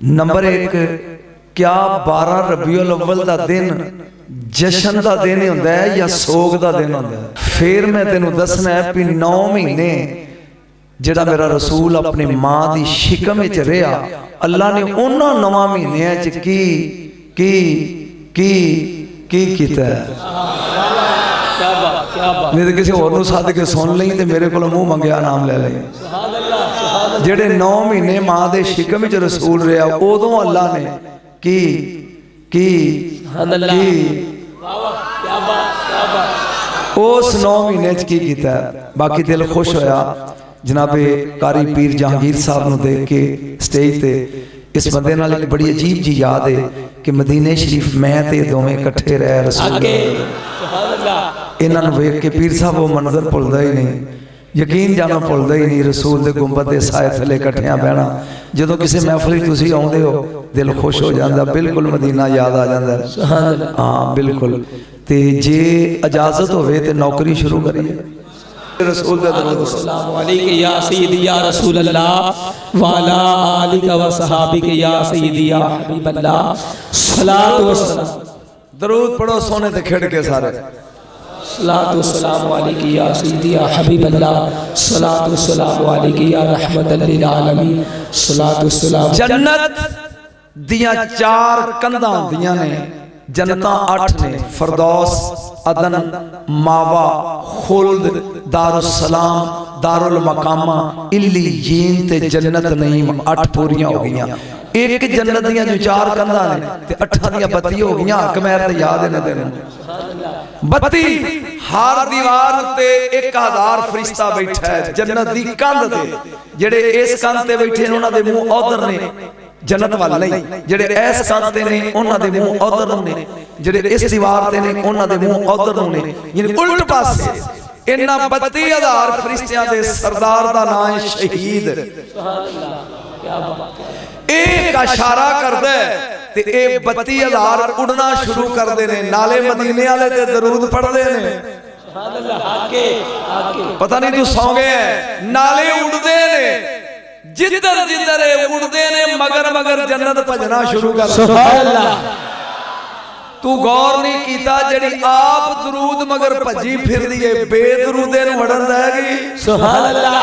Number एक, क्या 12 रबीउल अव्वल का दिन जशन का दिन होंदा है या सोग का दिन होंदा है? फिर मैं तेनों दसना है भी 9 महीने जिहड़ा मेरा रसूल अपनी मां की शिकम विच रहा, अल्लाह ने उन्हां 9 महीनों च की कीता है। नहीं तो किसी होर नूं सद के सुन लई ते मेरे कोलों मूँह मंगिया नाम ले लई। जेड़े 9 महीने मां दे शिकम विच रसूल रहा, उदों अल्लाह ने उस 9 महीने की कीता। बाकी दिल खुश होया जनाबे कारी पीर जहांगीर साहब नूं देख के स्टेज ते। इस बंदे नाल एक बड़ी अजीब जी याद है कि मदीने शरीफ मैं ते दोवें इकट्ठे रह रसूल इन्हां नूं वेख के पीर साहब वो मंजर भुलदा ही नहीं, यकीन जाना भुलदा ही नहीं। रसूल दे गुंबद दे साए थले इकट्ठियां बहना, जदों किसी महफिल तुसीं आउंदे हो दिल खुश हो जाता, बिल्कुल मदीना याद आ जाता। हाँ बिल्कुल। ते जे इजाजत होवे ते नौकरी शुरू करिए। रसूल दा दरूद सलाम अलैका या सय्यदी या रसूल अल्लाह व अला आलिका व सहाबिका या सय्यदी या हबीब अल्लाह सलातो व सलाम। दरूद पढ़ो सोने ते खिड़ के सारे। सलातो व सलाम अलैका या सय्यदी या हबीब अल्लाह सलातो व सलाम अलैका या रहमतल लिल आलमीन सलातो व सलाम। जन्नत दियां 4 कंधां होंदियां ने, जन्नतां 8 ने, फरदौस, अदन, मावा, खुल्द, दारुस्सलाम, दारुल मकामा, इल्लीयीन ते जन्नत नईम। 8 पूरियां हो गईयां। एक जन्नत दियां जो 4 कंधां ने ते 8 दियां बत्ती हो गईयां। हक मैर ते याद है ना तेनू? बत्ती हर दीवार उत्ते 1000 फरिश्ता बैठा है जन्नत दी कंध ते। जेड़े इस कंध ते बैठे ने उन्हां दे मुंह उधर ने, जन्नत वाल नहीं। जेड़े इस कंध ते ने उन्हां दे मुंह उधर ने, जेड़े इस दीवार ते ने उन्हां दे मुंह उधर ने, यानी उल्ट पासे। इन्हां 32,000 फरिश्तियां दे सरदार दा नाम है शहीद। एक इशारा करदा है ते ए 32,000 उड़ना शुरू करदे ने। नाले मदीने वाले ते दरूद पढ़दे ने। पता नहीं तू सौ गए है, नाले उड़दे ने जिधर जिधर उड़दे ने, मगर मगर जन्नत भजना शुरू कर। सुभान अल्लाह। तू गौर नहीं कीता जेड़ी आप दरूद मगर भजी फिरदी है, बेदरूदे नूं वड़न देगी। सुभान अल्लाह।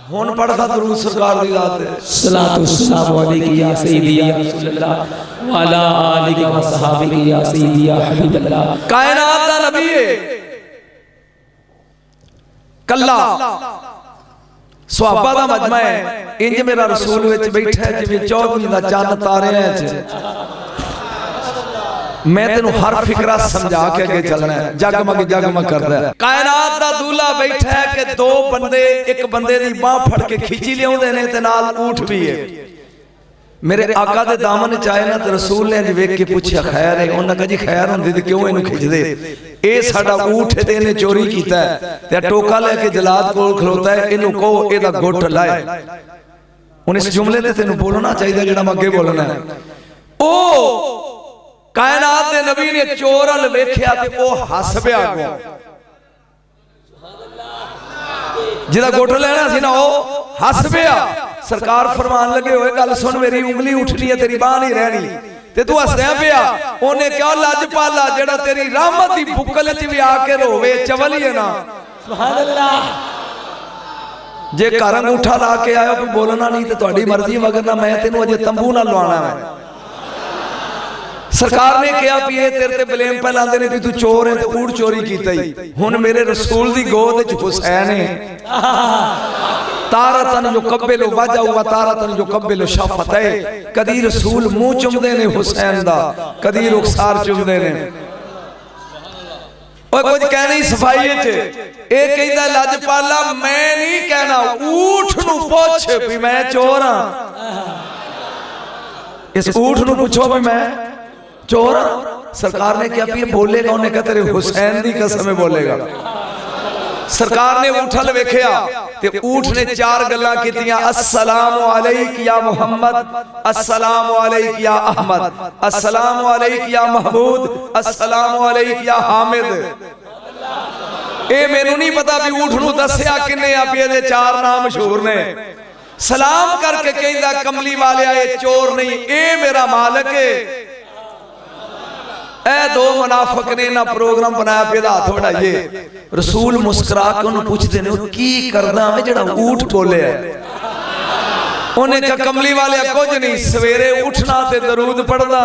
हुण पढ़दा दरूद सरकार दी रात है। सलातो सलाम अलैका या सय्यदी या रसूल अल्लाह व अला आलिका व सहाबिका या सय्यदी या हबीब अल्लाह। कायनात दा नबी है कल्ला, सहाबा दा मजमा है। इंज मेरा रसूल विच बैठा है जिवें 14वीं दा चंद तारियां च। मैं तेनू हर फिकरा समझा के आगे चलना है। जगमग जगमग करदा है। कायनात दा दूल्हा बैठा है कि 2 बंदे एक बंदे दी बाह फड़ के खिंची लियाउंदे ने ते नाल ऊठ भी है। मेरे आका दे दामन च आए ना ते रसूल ने वेख के पूछया खैर है? उन्हां कहा जी खैर हुंदी ते क्यों इनू खिंचदे? ए साडा ऊठ है ते इहने चोरी कीता है ते टोका लेके जलाद कोल खलोता है, इनू कहो एदा गुट लाए। हुण इस जुमले ते तैनू बोलना चाहिए जेड़ा मैं अगे बोलना है। ओ कायनात दे नबी ने चोर अल वेख्या ते ओ हस पिया। जिहदा गुट लेना सी ना ओ हस पिया। सरकार फरमान लगे होए गल सुन, मेरी उंगली उठनी है तेरी बाह नहीं रहनी ते तू हसदिया पिया। ओने कहा लजपाला जेड़ा तेरी रहमत दी बुकल च भी आके रोवे चवलिए ना। सुभान अल्लाह। जे घर अंगूठा ला के आयो कोई बोलना नहीं ते तुहाडी मर्जी, मगर ना मैं तेनू अजे तंबू ना लवाना है। सरकार ने कहा भी ये तेरे ते ब्लेम पे लांदे ने भी तू चोर है ते ऊठ चोरी कीता ही। हुण मेरे रसूल दी गोद विच हुसैन है। तारतन युकब्बिलु वजहु व तारतन युकब्बिलु शफ़तै। कदी रसूल मुंह चुमदे ने हुसैन दा, कदी रुखसार चुमदे ने। ओए कुछ कहनी सफाई च ए कहंदा लजपाला मैं नहीं कहना, ऊठ नू पुछ भी मैं चोर हां। इस ऊठ नू पूछो भी मैं चोर। सरकार ने क्या ये बोलेगा? उन्हें कहा तेरे हुसैन दी कसम में बोलेगा। सरकार ने ऊठल वेख्या ते ऊठ ने 4 गल्लां कीतियां। अस्सलामु अलैका या मुहम्मद, अस्सलामु अलैका या अहमद, अस्सलामु अलैका या महमूद, अस्सलामु अलैका या हामिद। ए मैनू नहीं पता भी ऊठ नू दस्सिया किन्ने आ, भी इहदे 4 नाम मशहूर ने। सलाम करके कहंदा कमली वाले ये चोर नहीं, ये मेरा मालिक है। ए दो मुनाफिक ने ना प्रोग्राम बनाया पे हाथ बढ़ाइए। रसूल मुस्कुरा के उन्हें पूछते ने की करदा है जेड़ा ऊठ बोले है। उन्हें कहा कमली वाले कुछ नहीं, सवेरे उठना ते दरूद पढ़ना,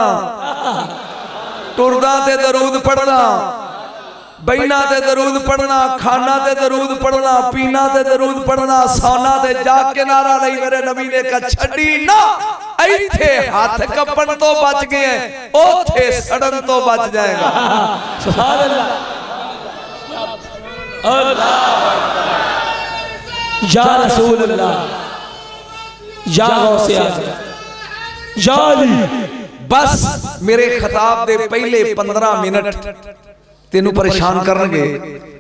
टुरदा ते दरूद पढ़ना, बैना ते दरूद पढ़ना, खाना ते दरूद पढ़ना, पीना ते दरूद पढ़ना, सोना ते जाग के नारा नहीं। मेरे नबी ने कहा छड़ी ना, ऐथे हाथ कपन तो बच गए, ओथे सड़न तो बच जाएगा। सुभान अल्लाह, या रसूल अल्लाह, या गौसे आज़म, या अली। बस मेरे खिताब दे पहले 15 मिनट तेनू परेशान करनगे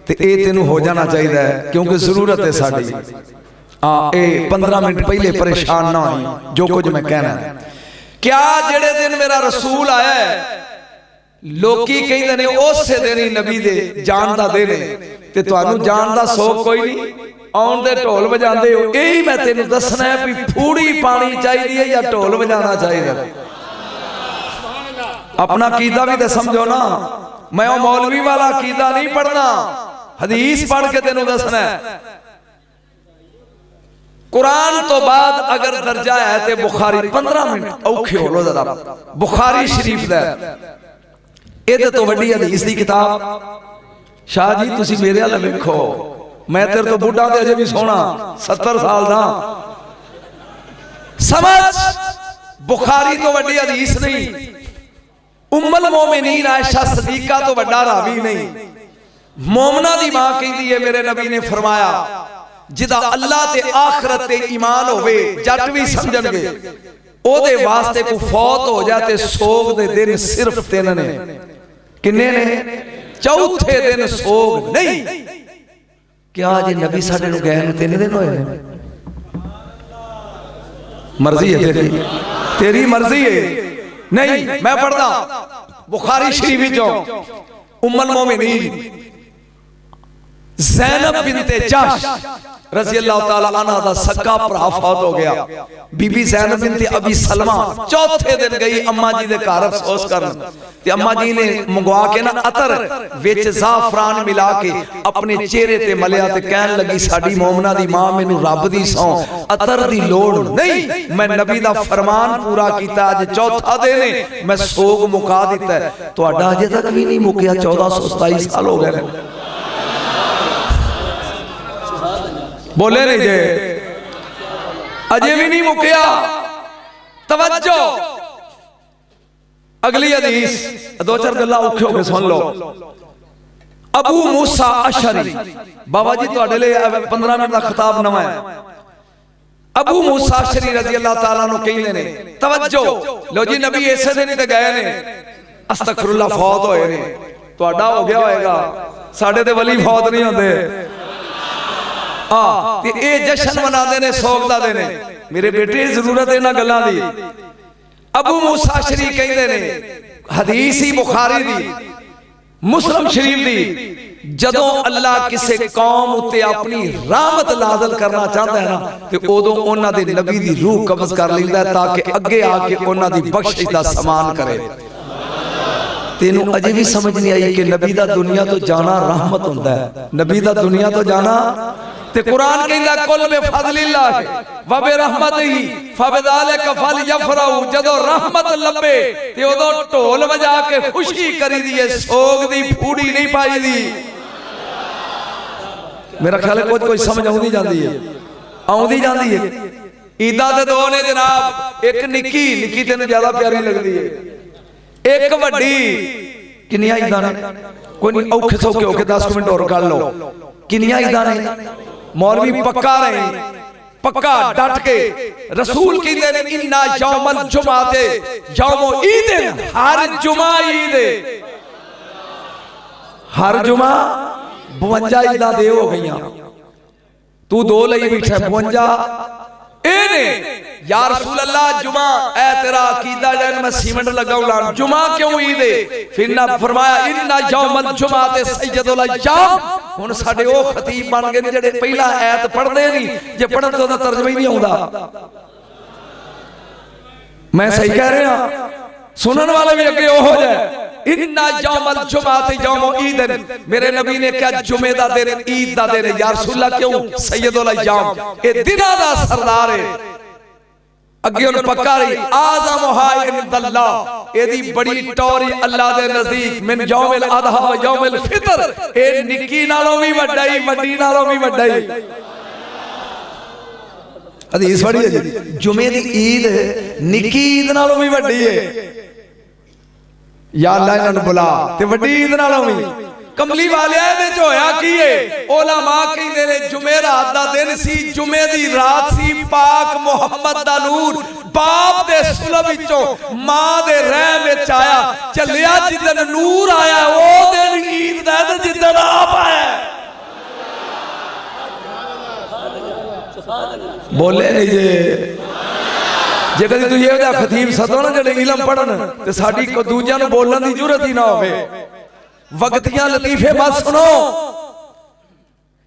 ते ए तेनू हो जाना चाहिए, क्योंकि जरूरत है साड़ी। हाँ, ए 15 मिनट पहले परेशान ना हो जो कुछ मैं कहना है। क्या जेड़े दिन मेरा रसूल आया है, लोकी कहंदे ने उस दिन ही नबी दे जान दा दिन है, ते तुहानू जान दा शौक कोई नहीं, आउण दे ढोल बजांदे हो। यही मैं तेनू दसना है भी फूड़ी पानी चाहिए या ढोल बजाना चाहिए। अपना कीदा भी तो समझो ना, मैं मौलवी वाला कीदा नहीं पढ़ना, हदीस पढ़ के तेनू दसना है। कुरान तो बाद अगर दर्जा है तो बुखारी 15 मिनट औखे हो लो जरा। बुखारी शरीफ दा ये तो वड्डी हदीस दी किताब। शाह जी तुसी मेरे वाल वेखो, मैं तेरे तो बुढ़ा ते अजे भी सोना 70 साल दा। समझ, बुखारी तो वड्डी हदीस नहीं, उम्मुल मोमिनीन आयशा सदीका तो वड्डा रावी नहीं। मोमना दी मां कहती है मेरे नबी ने फरमाया जिदा अल्लाह ते आखिरत ते ईमान होवे, जट भी समझणगे ओदे वास्ते को फौत हो जाए ते सोग दे दिन सिर्फ 3 ने। किन्ने ने? चौथे दिन सोग नहीं। क्या जे नबी साडे नु गए 3 दिन होए ने? मर्जी है तेरी, तेरी मर्जी है। नहीं मैं पढ़दा बुखारी शरीफ विचों उम्मुल मोमिनीन ज़ैनब बिनते जहश रज़ी अल्लाह ताला अन्हा दा सक्का भरा फौत हो गया। बीबी ज़ैनब बिनते अबी सलमा चौथे दिन गई अम्मा जी दे घर अफसोस करन, ते अम्मा जी ने मंगवा के ना अतर विच ज़ाफरान मिला के अपने चेहरे ते मलिया ते कहन लगी साडी मोमना दी मां मैनू रब दी सौ अतर दी लोड़ नहीं, मैं नबी दा फरमान पूरा कीता। अज चौथा दिन है, मैं सोग मुका दिता है। तुहाडा अजे तक भी नहीं मुकिया, 1427 साल हो गए। बोले नहीं जे अजे भी नहीं मुकिया। तवज्जो, अगली हदीस 2-4 गल्लां औखे हो के सुन लो। अबू मूसा अशरी, बाबा जी तुहाडे लिए 15 मिनट का खिताब नवा है। अबू मूसा अशरी रज़ी अल्लाह ताला नु कहंदे ने, तवज्जो लो जी, नबी ऐसे दिन ते गए ने, अस्तगफिरुल्लाह फौत होए ने। तुहाडा हो गया होएगा, साडे ते वली फौत नहीं होंदे। हाँ, ये जश्न मनाते ने, सोग दा दिन है। मेरे बेटे जरूरत है इन्हां गल्लां दी। अबू मूसा अशरी कहंदे ने, हदीस ही बुखारी दी मुस्लिम शरीफ दी, जदों अल्लाह किसी कौम उत्ते अपनी रहमत नाज़िल करना चाहता है ना, ते उदों उन्हां दे नबी दी रूह कब्ज़ कर लैंदा है ताकि अगे आके उन्हां दी बख्शिश दा समान करे। तेनू अजे भी समझ नहीं आई कि नबी दा दुनिया तो जाना रहमत हुंदा है। नबी दा दुनिया तो जाना ते कुरान कहंदा कुल बिफज़लिल्लाह व बिरहमतिही फबिज़ालिका फलयफ़रहू। जदों रहमत लबे ते उदों ढोल बजा के खुशी करी दी है, सोग दी फूड़ी नहीं पाई दी। मेरा ख्याल है कुछ समझ आउंदी जांदी है, आउंदी जांदी है। ईदा ते दो ने जनाब, एक निक्की निक्की तेन ज्यादा प्यारी लगदी है, एक वड्डी। किन्नियां ईदां ने? कोई नहीं, औखे सौखे होके 10 मिनट और कर लो। किन्नियां ईदां ने? मौलवी पक्का रहे, पक्का डट के। रसूल कहंदे ने इन्ना यौमल जुमाते यौमो ईद, हर जुमा ईद है। हर जुमा 52 ईदां दे हो गईयां, तू 2 लई बैठा 52 एने। या रसूल अल्लाह जुमा ए तेरा अकीदा जन मैं सीमेंट लगाऊं लान, जुमा क्यों ईद है? फिर ना फरमाया इन्ना यौमल जुमाते सय्यदुल अय्याम, हुण साडे ओ खतीब बन गए ने जिहड़े पहला आयत पढ़दे नहीं, जे पढ़न तो ओहदा तर्जमा ही नहीं आउंदा। मैं सही कह रहा? सुनने वाले भी अगे ओहो जाए। इन्ना यौमल जुमात यौम ईद, मेरे नबी ने क्या जुमे दा दिन ईद दा दिन या रसूल अल्लाह क्यों सैयदुल अय्याम, ए दिना दा सरदार है। अगे उन पक्का रही आज़म हाय इंदल्लाह, एदी बड़ी टौरी अल्लाह दे नजदीक मिन यौमिल अदहा यौमिल फितर, ए निक्की नालों भी वड्डा ही वड्डी नालों भी वड्डा ही। हदीस बड़ी है जी, जुमे दी ईद निक्की ईद नालों भी वड्डी है। या अल्लाह इन्हां बुला ते वड्डी ईद नालों भी। कमली वाले दे च होया की है, उलमा कहंदे ने जुमे रात दा दिन सी, जुमे दी रात सी, पाक मुहम्मद दा नूर बाप दे सुलभ विचों मां दे रहम विच आया, चलिया जिदन नूर आया ओ दिन ईद दा ते जिदन आप आया। बोले नहीं जे कदी तुसीं इहदा खतीब सदो ना जेड़े इलम पढ़न ते साडी को दूजियां नूं बोलण दी जरूरत ही ना होवे। वक्तियां लतीफे मत सुनो।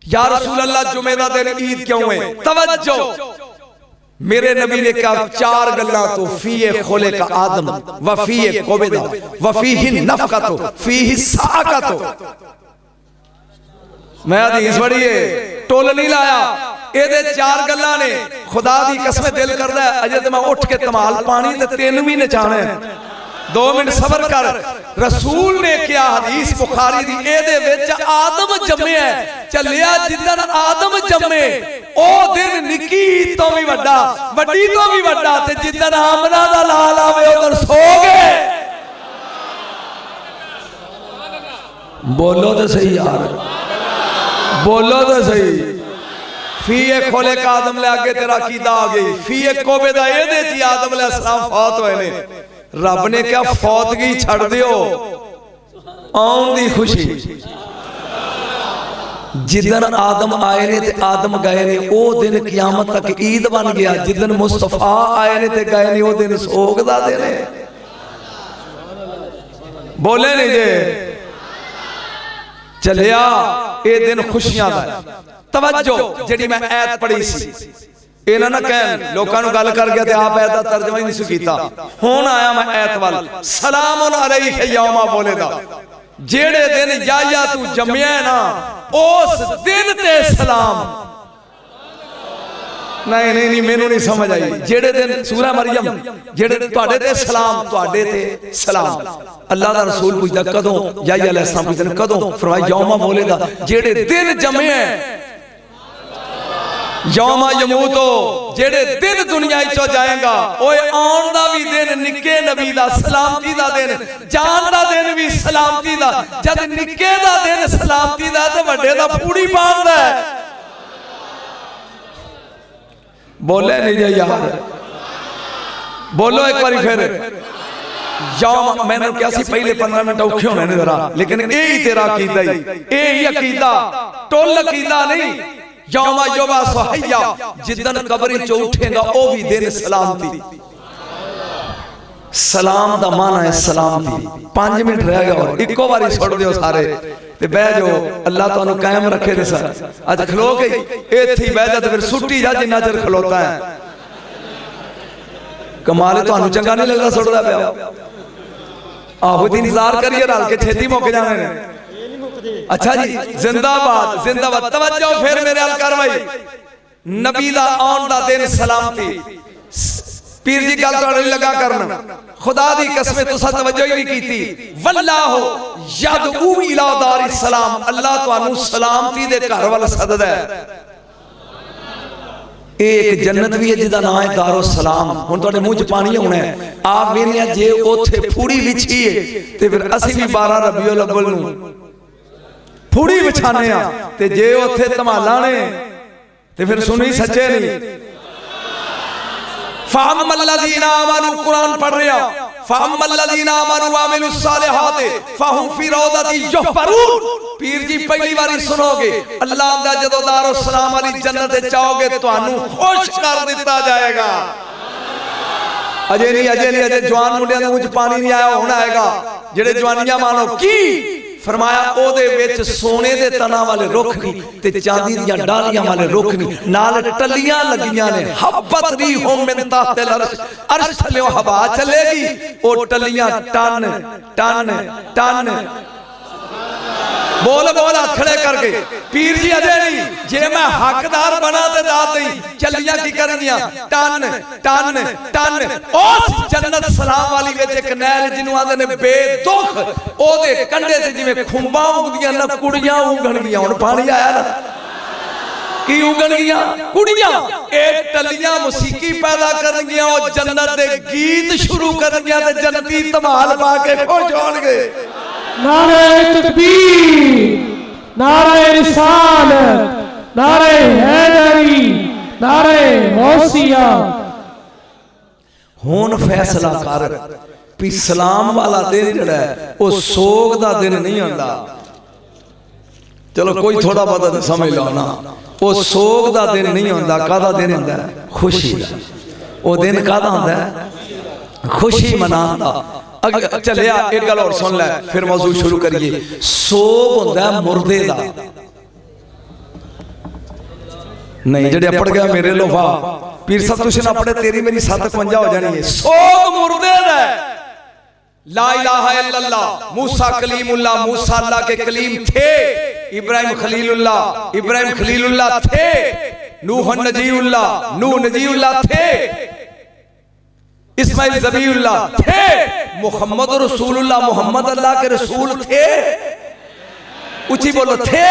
या रसूल अल्लाह जुमे दा दिन ईद क्यों है? तवज्जो, मेरे नबी ने क्या चार गल्लां तो फीए खोले का आदम व फीए कोबेदा व फीहि नफकतो फीहि साकतो। मैं हदीस पढ़ी है, टोल नहीं लाया। एदे चार गल्लां ने, खुदा दी कसम दिल करदा है अजे ते मैं उठ के धमाल पानी ते तेन भी नचाना है। 2 मिनट सबर कर। रसूल ने क्या हदीस बुखारी दी, एदे विच आदम जम्मिया चलिया, जिदन आदम जम्मे ओ दिन निक्की तो भी वड्डा वड्डी तो भी वड्डा, ते जिदन आमना दा लाल आवे उधर सो गए। बोलो तो सही यार, बोलो तो सही। फीए खोले का आदम ले आगे तेरा कीदा आ गई, फीए कोबे दा एदे च आदम अलैहिस्सलाम फौत होए ने। रब ने क्या फौतगी छड़ दियो आउन दी खुशी। जिदन आदम आए ने ते आदम गए ने ओ दिन कियामत तक ईद बन गया। जिदन मुस्तफा आए ने ते गए ने ओ दिन सोग दा दिन है। बोले नहीं जे चलिया ए दिन खुशियां दा। तवज्जो, जेड़ी मैं आयत पढ़ी सी, इन्हां ना कहन लोकां नूं गल कर गया ते आप आयत दा तर्जमा ही नहीं कीता। हुण आया मैं आयत वाल, सलामुन अलैका यौमा बोलेदा, जेड़े दिन या तू जम्मिया है ना उस दिन ते सलाम। नहीं नहीं नहीं मेनू नहीं समझ आई। जेड़े दिन सूरह मरियम, जेड़े तुहाडे ते सलाम, तुहाडे ते सलाम। अल्लाह दा रसूल पूछदा कदों, या अलैहिस्सलाम पूछदे कदों? फरमाया यौमा बोलेदा, जेड़े दिन जम्मे है। यौमा यमूतो, जेड़े दिन दुनिया चो जाएगा, ओए आउण दा भी दिन निक्के नबी दा सलामती दा दिन, जान दा दिन भी सलामती दा। जद निक्के दा दिन सलामती दा ते वड्डे दा पूड़ी बांधदा है। बोले नहीं जे यार, बोलो एक बारी फिर। यौम, मैंने क्या सी पहले 15 मिनट औखे होने ने जरा, लेकिन ए ही तेरा अकीदा ही, ए ही अकीदा, टोल अकीदा नहीं। यौमा युबा सुहैया, जिदन कब्र चो उठेगा ओ भी दिन सलामती। सलाम दा माना है सलामती। 5 मिनट रह गया और इको बारी छोड़ दियो सारे ते बह जाओ। अल्लाह तुहानू कायम रखे दे सर। अज खलो गई इत्थे ही बह जा ते फिर सुट्टी जा जिन्ना चਿਰ खलोता है। कमाल तुहानू चंगा नहीं लगदा सुटदा पिया? आहो दी इंतजार करिए रल के छेती मुक जाने ने। अच्छा जी, जिंदाबाद जिंदाबाद। तवज्जो फिर मेरे अल कर भाई, नबी दा आउण दा दिन सलामती। पीर जी गल तुहाडे लगा करना, खुदा दी कसम तुसा तवज्जो ही नहीं कीती। वल्लाहु यदऊ इला दारिस सलाम, अल्लाह तुहानू सलामती दे घर वाल सददा है। एक जन्नत भी है जिदा नाम है दारो सलाम। हुण तुहाडे मुंह च पानी आउणा है। आप वेखिया जे ओथे फूड़ी विछी है ते फिर असीं भी 12 रबीउल अव्वल नूं फूड़ी विछाने आ, ते जे ओथे धमाला ने ते फिर सुनी सच्चे नहीं। फ़अम्मल्लज़ीना आमनू, कुरान पढ़ रहे हो, फ़अम्मल्लज़ीना आमनू व अमिलुस सालिहात फ़हुम फ़ी रौज़ति युहबरून। पीर जी पहली बारी सुनोगे, अल्लाह दा जदों दारो सलाम वाली जन्नत च आओगे तुहानू खुश कर दिता जाएगा। अजे नहीं, अजे नहीं, अजे जवान मुंडियां दे मुंह च पानी नहीं आया, हुण आएगा। जेड़े जवानियां मानो की फरमाया ओदे विच सोने दे तना वाले रुख नहीं ते चांदी दियां डालियां वाले रुख नहीं, नाल टलियां लगियां ने। हब्बत रिहुम मिन ताहतिल अर्श, अर्श थल्ले हवा चलेगी, ओ टलियां टन टन टन। बोल बोल हाथ खड़े करके। पीर जी अजे नहीं, जे मैं हकदार बना ते दात नहीं, चलियां की करनियां टन टन टन। उस जन्नत सलाम वाली विच एक नहर जिन्हों आंदे ने बेदुख, ओदे कंढे ते जिवें खुंबां उगदियां ना कुड़ियां उगणगियां। हुण पानी आया ना, की उगणगियां कुड़ियां, एक टलियां मुसीकी पैदा करनगियां, ओ जन्नत दे गीत शुरू करनगियां ते जन्नती धमाल पा के खुश होणगे। नारे तकबीर, नारे रिसालत, नारे हैदरी, नारे गौसिया। हुण फैसला कर भी सलाम वाला दिन जिहड़ा है वो सोग दा दिन नहीं हुंदा। चलो कोई थोड़ा बहुत समझ लो ना, वो सोग दा दिन नहीं हुंदा। कादा दिन हुंदा? खुशी दा। वो दिन कादा हुंदा? खुशी मनाने दा। चलिया एक गल और सुन लै, फिर मौजू शुरू करिए। सोग हुंदा मुर्दे दा। नहीं जेड़े पड़ गया मेरे लोहा पीर साहब तुसीं ना पढ़े, तेरी मेरी 751 हो जानी है। सोग मुर्दे दा। ला इलाहा इल्लल्लाह। मूसा कलीमुल्लाह, मूसा अल्लाह के कलीम थे। इब्राहिम खलीलुल्लाह, इब्राहिम खलीलुल्लाह थे। नूह नजीउल्लाह, नूह नजीउल्लाह थे। इस्माइल ज़बीउल्लाह थे। मुहम्मद रसूलुल्लाह, मुहम्मद अल्लाह के रसूल थे। ऊंची बोलो थे।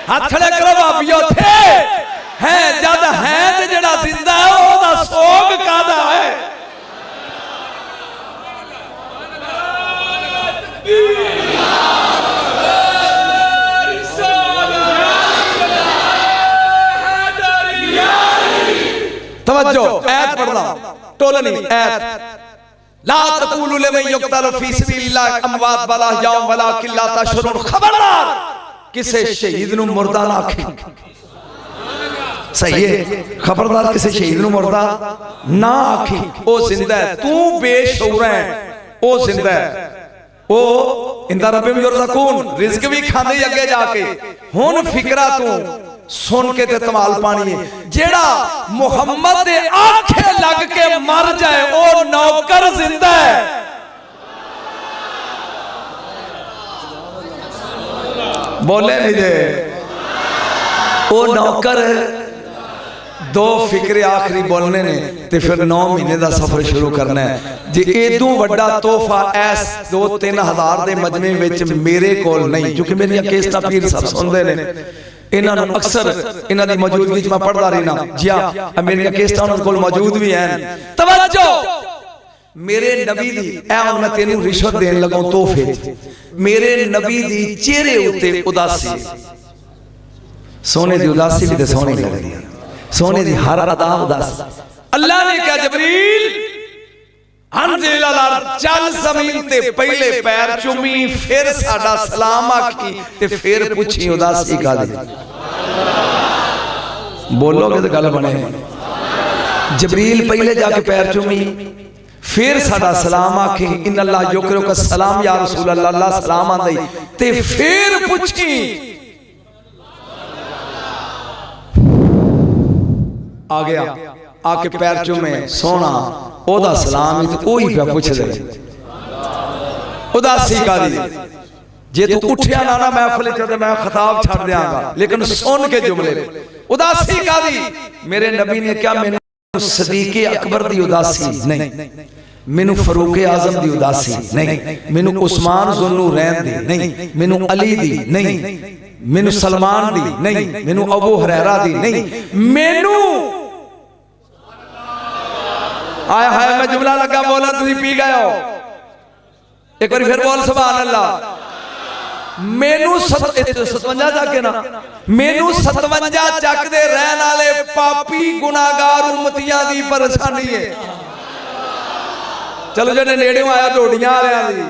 हाथ खड़े करो भाभीओ, थे हैं जद हैं ते जेड़ा जिंदा है ओदा सोग कादा है? तवज्जो, ऐत पढ़ना टोलनी ऐत। ला तक़ूलू लिमन युक़तल फी सबीलिल्लाह अमवात वला अहयाउन वलाकिन ला तशउरून। खबरदार किसे शहीद नु मुर्दा ना आखे। सही है, खबरदार किसे शहीद नु मुर्दा ना आखे। ओ जिंदा है, तू बेशऊर है, ओ जिंदा है। ओ इंदा रब्बिम युरज़क़ून, रिज़्क भी खांदे अगे जाके। हुन फिक्रा तू सुन के ते तमाल पानी है। जेड़ा मुहम्मद दे आंखे लग के मर जाए ओ नौकर जिंदा है। बोले नहीं जे ओ नौकर। दो फिक्रे आखिरी बोलने ने ते फिर 9 महीने का सफर शुरू करना है। जे एदू वड्डा तोहफा ऐस 2-3 हज़ार दे मजमे विच मेरे कोल नहीं, क्योंकि मेरी केसटा पीर साहब सुनते ने। इन्हां नूं अक्सर इन्हां दी मौजूदगी च मैं पढ़दा रहना। जी हां, मेरी केसटा उन्हां कोल मौजूद भी हैं। तवज्जो, मेरे नबी दी ऐ हुण मैं तेनू रिश्वत देन लगा तोहफे। मेरे नबी दी चेहरे उत्ते उदासी, सोने दी उदासी भी ते सोहनी लगदी है। सोने दी हर अदा उदासी। अल्लाह ने कहा जबरील अंजिल अल चल जमीन ते पहले पैर चुमी, फिर साडा सलाम आखी ते फिर पूछी उदासी कादी। बोलोगे तो गल बने। जबरील पहले जाके पैर चुमी, फिर साडा सलाम आखी। इन अल्लाह युकरुका सलाम या रसूल अल्लाह, अल्लाह सलाम आंदई ते फिर पूछी। आ गया, आके पैर चुमे, सोना ओदा सलाम ही तो ओही पे पूछ दे। उदासी कादी? जे तू उठिया ना ना महफिल च ते मैं खिताब छड़ देंगा, लेकिन सुन के जुमले। उदासी कादी? मेरे नबी ने क्या मैनू सदीक अकबर दी उदासी नहीं, मैनू फरूक आजम दी उदासी नहीं, मैनू उस्मान ज़ुन्नूरैन दी नहीं, मैनू अली दी नहीं, मैनू सलमान दी नहीं, मैनू अबू हुरैरा दी नहीं, मैनू आया हाय मैं जुमला लगा बोला तुसी पी गए हो। एक बार फिर बोल सुभान अल्लाह। मैनू 57 जाके ना, मैनू 57 चक दे रहन वाले पापी गुनाहगार उम्मतियां दी परेशानी है। चलो जेने नेड़े आया ढोडियां वालियां दी,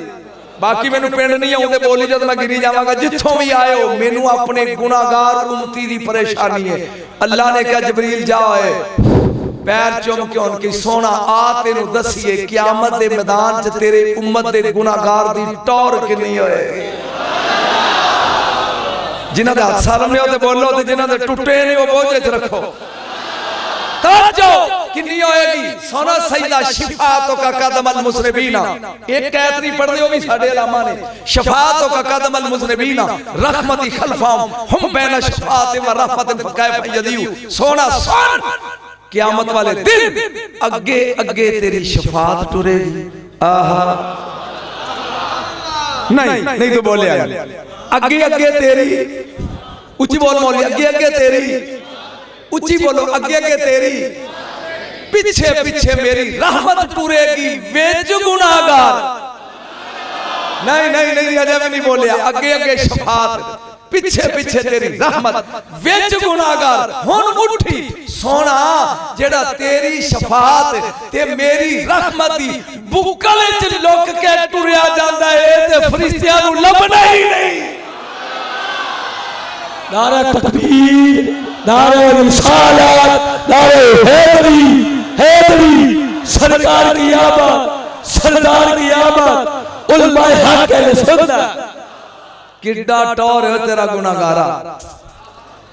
बाकी मैनू पिंड नहीं आउंदे बोली जद मैं गिरी जावांगा। जिथों भी आए हो मैनू अपने गुनाहगार उम्मती दी परेशानी है। अल्लाह ने कहा जबरील जा होए पैर चुम के उनकी सोना आ तेनू दसीए क़यामत दे मैदान च तेरे उम्मत दे गुनाहगार दी टौर कितनी होएगी। जिन्हां दे हाथ सालम लियो ते बोलो, ते जिन्हां दे टुटे नहीं वो बोझे च रखो। तवज्जो कितनी होएगी? सोना सजदा शिफाअतों का कदमल मुज़निबीना, एक आयत नहीं पढ़ दी, भी साडे अलामा ने, शिफाअतों का कदमल मुज़निबीना रहमती खल्फाहुम हम बैन शिफाअत व रहमत फकैफ यदीउ। सोना सुन, क़यामत वाले दिन अगे अगे तेरी शिफाअत टुरेगी। आहा नहीं नहीं तो बोले अगे अगे तेरी, ऊंची बोल मौली, अगे अगे तेरी, ऊंची बोलो, अगे अगे तेरी, पीछे पीछे मेरी रहमत टूरेगी वेच गुनाहगार। नहीं नहीं नहीं अजय में नहीं बोले, अगे अगे शफाअत, पीछे पीछे तेरी रहमत वेच गुनाहगार। हुन उठी सोना जेड़ा तेरी शफाअत ते मेरी रहमत दी बुकल च लुक के टुरिया जांदा है ते फरिश्तियां नूं लभना ही नहीं। नारे तकबीर, नारे रिसालत, नारे हैदरी, हैदरी सरकार की आमद, सरदार की आमद, उलमाए हक अहले सुन्नत। किड्डा टौर है तेरा गुनाहगारा।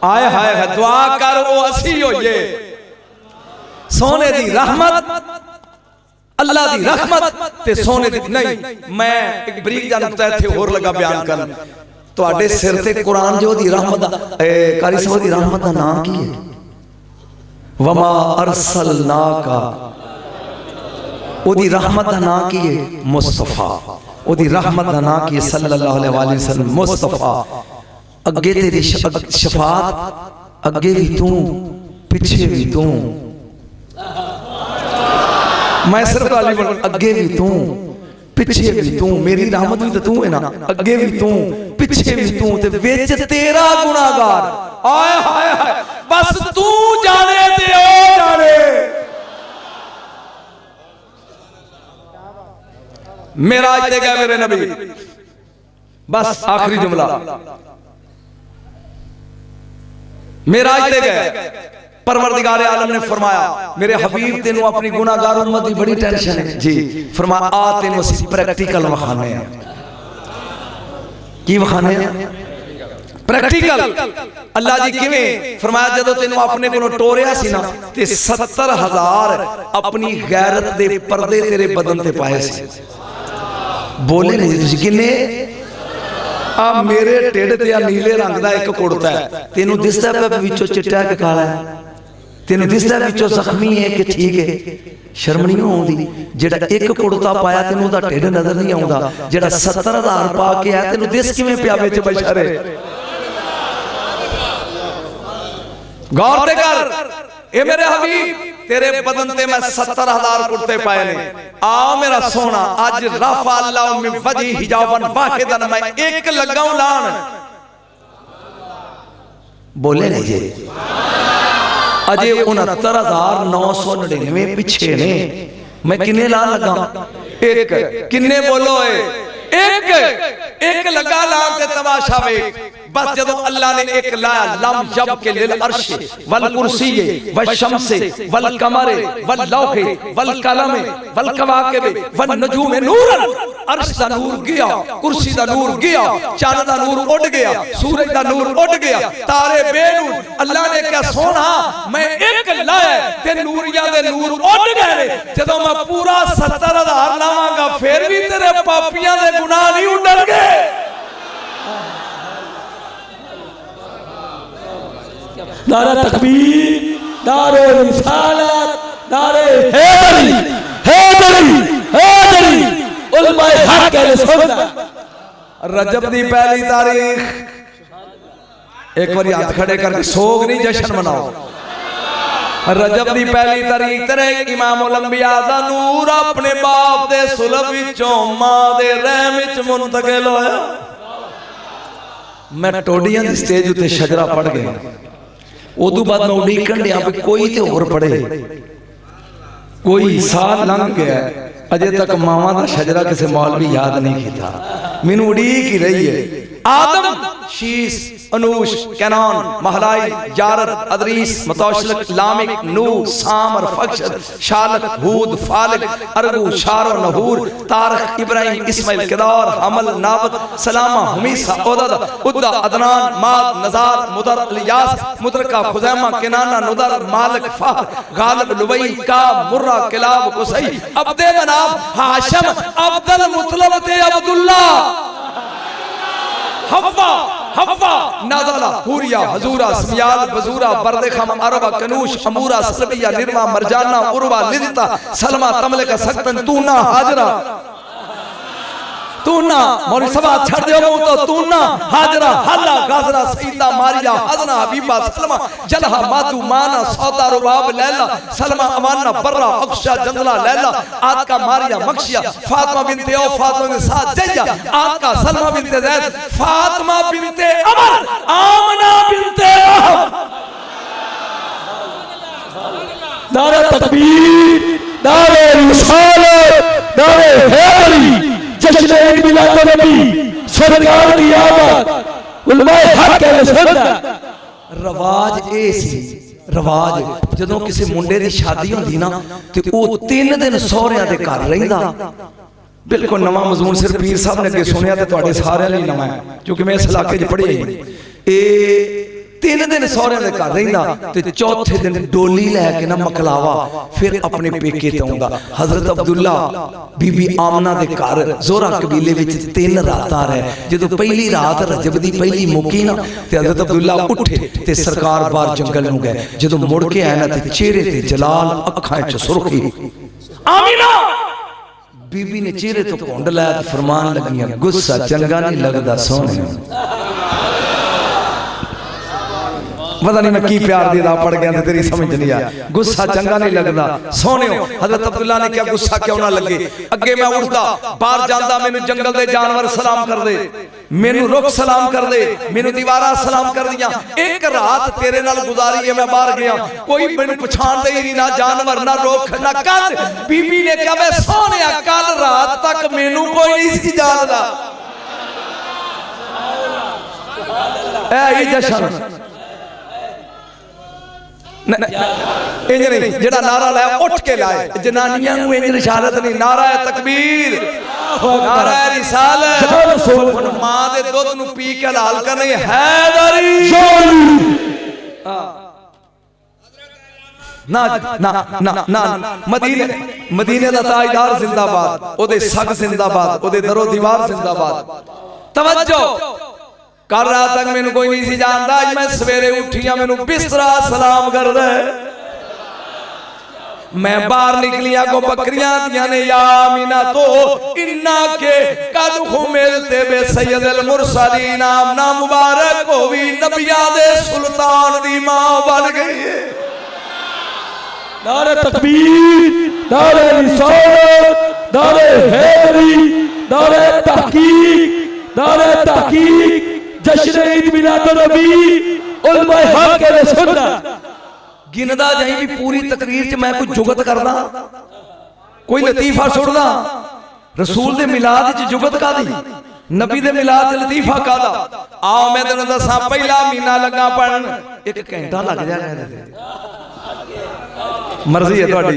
आए हाय है, दुआ कर वो असी होइए। सोने दी रहमत, अल्लाह दी रहमत ते सोने दी नहीं। मैं एक बरीक जा नुक्ता इत्थे होर लगा बयान करन। तुहाडे सिर ते कुरान जो दी रहमत कारी साहब दी रहमत दा नाम की है? वमा अरसलनाका, ओदी रहमत दा नाम की है? मुस्तफा। ओदी रहमत दा नाम की है सल्लल्लाहु अलैहि वसल्लम, मुस्तफा। अगे तेरी शफाअत, अगे भी तू पीछे भी तू। मैं सिर्फ गाली बोल, अगे भी तू पीछे भी तू, मेरी रहमत भी तो तू है ना। अगे भी तू पीछे भी तू ते विच तेरा गुनाहगार। आए हाय हाय, बस तू जाने ते ओ जाने। मेराज ते गए मेरे नबी, बस आखिरी जुमला, मेराज ते गए। परवरदिगार आलम ने फरमाया मेरे हबीब तेनू अपनी गुनाहगार उम्मत की बड़ी टेंशन है जी। फरमाया आ तेनू असी प्रैक्टिकल वखाने हैं। की वखाने हैं? प्रैक्टिकल। अल्लाह जी किवें? फरमाया जदों तेनू अपने कोलों टोरिया सी ना ते 70,000 अपनी गैरत दे पर्दे तेरे बदन ते पाए सी। बोले नहीं तुसीं किन्ने? आ मेरे ढिड ते नीले रंग दा एक कुड़ता है, तेनू दिसदा पिया विचों चिट्टा कि काला है? तेनू दिसदा विचों जख्मी है कि ठीक है? शर्म नहीं आउंदी? जेड़ा एक कुड़ता पाया तेनू दा ढिड नजर नहीं आउंदा, जेड़ा 70,000 पा के आया तेनू दिस किवें पिया विच बशरे? गौर ते कर, ए मेरे हबीब तेरे बदन ते मैं 70,000 कुर्ते पाए ने। आ मेरा सोना, आज रफा अल्लाह मिन वजही हिजाबन वाहिदन, मैं एक लगाऊं लान। बोले नहीं जी, अजे 69,999 पीछे ने, मैं किन्ने लान लगा? एक। किन्ने बोलो? एक एक लगा लान ते तमाशा वे। बस जदों अल्लाह ने एक लाया, लम जब के लिल अर्श वल कुर्सी व शम्स वल कमर वल लौह वल कलम वल कवाकिब वन नजूम नूरन। अर्श दा नूर गया, कुर्सी दा नूर गया, चांद दा नूर उड़ गया, सूरज दा नूर उड़ गया, तारे बेनूर। अल्लाह ने क्या सोना मैं एक लाया ते नूरिया दे नूर उड़ गए। जदों मैं पूरा 70,000 लावांगा फिर भी तेरे पापियां दे गुनाह नहीं उड़णगे। नारे तकबीर, नारे रिसालत, नारे हैदरी, हैदरी, हैदरी, उलमाए हक अहले सुन्नत। रजब दी पहली तारीख, एक बार हाथ खड़े करके सोग नहीं जश्न मनाओ। रजब दी पहली तारीख तेरे इमामुल अंबिया दा नूर अपने बाप दे सुलभ विचों मां दे रहम विच मुंतकिल होया। मैं टोडियां दी स्टेज उत्ते शजरा पढ़ गया। उदू बाद मैं उड़ीकन दिया कोई तो होर पढ़े। कोई साल लंघ गया, अजे तक मावा का शजरा किसी मौलवी याद नहीं किया। मैनू उड़ीक ही रही है। आदम, शीस, अनूश, कैनान, महलाई, यारद, अदरीस, मतौशलक, लामिक, नूह, साम और फक्षद, शालक, हूद, फालिक, अरगू, शारो, नहूर, तारख, इब्राहिम, इस्माइल, किदार, हमल, नाबत, सलामा, हुमीसा, उदद, उद्दा, अदनान, माद, नजार, मुदर, इलियास, मुदरका, खुजैमा, किनाना, नुदर, मालिक, फहर, गालिब, लुबई, का, मुर्रा, किलाब, कुसई, अब्दे मनाफ, हाशम, अब्दुल मुतलब ते अब्दुल्ला, हव्वा, हव्वा, नाज़ला, हुरिया, हजूरा, स्मियाल, बजूरा, बरदखम, अरबा, कनूश, अमूरा, सलबिया, निर्मा, मरजाना, उर्वा, लिदता, सलमा, तमलका, सक्तन, तूना, हाजरा, तूना, मौली सबा छड़ दियो मुंह तो तूना, हाजरा, हल्ला, गाजरा, सईदा, मारिया, हजना, हबीबा, सलमा, जलहा, मादू, माना, सौदा, रुबाब, लैला, सलमा, अमाना, बर्रा, अक्शा, जंगला, लैला, आदका, मारिया, मक्शिया, फातिमा बिनते औ, फातिमा के साथ जैया, आदका, सलमा बिनते ज़ैद, फातिमा बिनते अमर, आमना बिनते वहब। नारे तकबीर, नारे रिसालत, नारे हैदरी, जश्न ईद मिलाद नबी, सरकार की आमद, उलमाए हक अहले सुन्नत। रवाज ए सी, रवाज जदों किसी मुंडे दी शादी होंदी ना ते ओ 3 दिन सौहरियां दे घर रहिंदा। बिल्कुल नवा मजमून सिर्फ पीर साहब ने अगे सुनिया ते तुहाडे सारियां लई नवा है, क्योंकि मैं इस इलाके च पढ़िया ही। ए 3 दिन सौहरियां दे घर रहिंदा ते चौथे दिन डोली लैके ना मकलावा फिर अपने पेके ते आउंदा। हजरत अब्दुल्ला बीबी आमना दे घर जोरा कबीले विच 3 रातां रहे। जदों पहली रात रजब दी पहली मुकी ना ते हजरत अब्दुल्ला उठे ते सरकार बाहर जंगल नूं गए। जदों मुड़ के आए ना ते चेहरे ते जलाल, अखां च सुर्खी। आमीना बीबी ने चेहरे तो घुंड लाया ते फरमान लगियां, गुस्सा चंगा नहीं लगदा सोहणे। पता नहीं मैं की प्यार दी दा पड़ गया, तेरी समझ नहीं आया। गुस्सा चंगा नहीं लगदा सोहणियो। हजरत अब्दुल्ला ने क्या गुस्सा क्यों ना लगे। अगे मैं उठदा बाहर जांदा, मैनू जंगल दे जानवर सलाम कर दे, मैनू रुख सलाम कर दे, मैनू दीवारां सलाम कर दियां। एक रात तेरे नाल गुजारी है, मैं बाहर गया, कोई मैनू पछाणदा ही नहीं, ना जानवर, ना रुख, ना कंद। बीबी ने कहा, मैं सोहणिया कल रात तक मैनू कोई नहीं सी जानदा। ऐ ही जशन इंज नहीं, जेड़ा नारा लाया उठ के लाए। जनानियां नूं इंज इशारत नहीं, नारा है तकबीर, नारा है रिसालत। हुण मां दे दुध नूं पी के हलाल करने हैदरी ना ना ना ना। मदीने, मदीने दा ताजदार जिंदाबाद, ओदे सग जिंदाबाद, ओदे दरो दीवार जिंदाबाद। तवज्जो कल रात तक मैनू कोई नहीं सी जानदा, अज मैं सवेरे उठिया मैनू बिस्तरा सलाम कर दे। मैं बाहर निकलिया को बकरियां दियां ने, या मीना तो इन्ना के कद मिलते बे सैयदुल मुरसलीन, आमना मुबारक होवी नबियां दे सुल्तान दी मां बन गई है। नारे तकबीर, नारे रिसालत, नारे हैदरी, नारे तहकीक, नारे तहकीक, जश्न ईद मिलाद नबी, उलमाए हक अहले सुन्नत। गिनदा जाई भी पूरी तकरीर च मैं कोई जुगत करदा, कोई लतीफा सुटदा। रसूल दे मिलाद च जुगत कादी, नबी दे मिलाद च लतीफा कादा। आओ मैं तैनूं दसां, पहला महीना लगा पढ़न, 1 घंटा लग जाएगा, मर्जी है तुहाडी।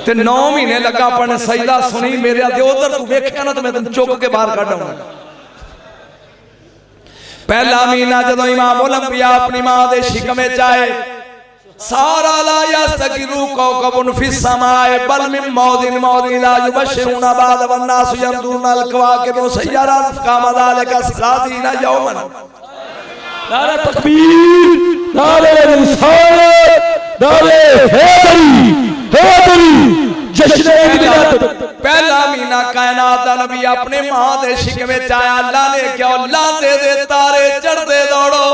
ते 9 महीने लगा पढ़न, सजदा सुनी मेरे ते उधर तू वेखिया ना, तो मैं तैनूं चुक के बाहर कढाऊंगा। पहला महीना जदों इमाम ओलंपिया अपनी मां दे शिकमे चाहे, सारा ला यस्तगिरु कौकबुन फिस समाए बल मिन मौदिन मौदिन ला युबशिरुना बाद वन्नास यंदुरुना अल कवाकिब सय्यारात कमा ज़ालिका सलासीना यौमन। नारे तकबीर, नारे रिसालत, नारे हैदरी, हैदरी, जश्न ईद मिलाद। पहला महीना कायनात दा नबी अपने मां दे शिकमे च आया। अल्लाह ने क्यों लांदे दे तारे चढ़दे दौड़ो,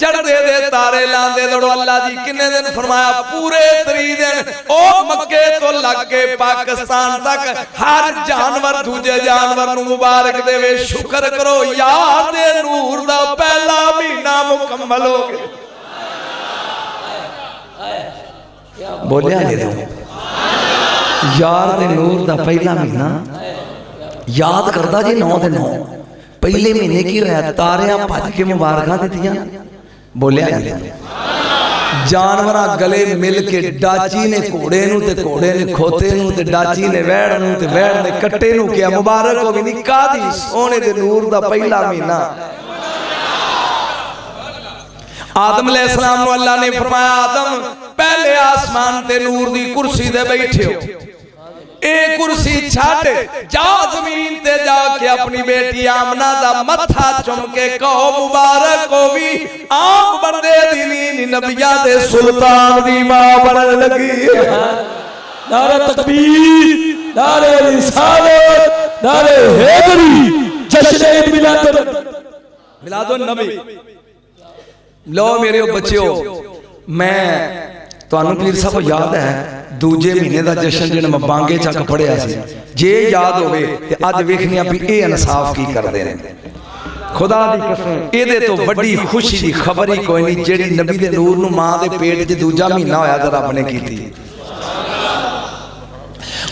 चढ़दे दे तारे लांदे दौड़ो। अल्लाह जी किन्ने दिन फरमाया, पूरे 3 दिन। ओ मक्के तो लग के पाकिस्तान तक हर जानवर दूजे जानवर नूं मुबारक देवे, शुक्र करो यार दे नूर दा पहला महीना मुकम्मल हो गया। बोलिया नहीं दो यार दे नूर दा पहला महीना याद करदा जी 9 दे 9। पहले महीने की होया तारियां भज के मुबारकां दित्तियां बोलिया जानवर गले मिल के डाची ने घोड़े नूं ते घोड़े ने खोते नूं ते डाची ने वैड़ नूं ते वैड़ ने कट्टे नूं किया मुबारक हो भी कादी सोने दे नूर दा पहला महीना। आदम अलैहिस्सलाम नूं अल्लाह ने फरमाया आदम पहले आसमान ते नूर दी कुर्सी ते बैठे हो ए कुर्सी छड़ जा जमीन ते जाके अपनी बेटी आमना दा मत्था चुम के कहो मुबारक होवी आम बंदे दी नी नबियां दे सुल्तान दी मां बनन लगी। नारे तकबीर नारे रिसालत नारे हैदरी जश्न मिलादुन नबी। लो मेरे बच्चों मैं तुहानू पीर साहब याद है दूजे महीने का जश्न जिहड़ा मैं बांगे चक पढ़िया सी जे याद होवे ते अज वेखने भी ये इंसाफ की करते हैं खुदा दी कसम इहदे तो वड्डी खुशी की खबर ही कोई नहीं जिहड़ी नबी दे नूर नूं मां दे पेट च दूजा महीना होया ते रब ने कीती।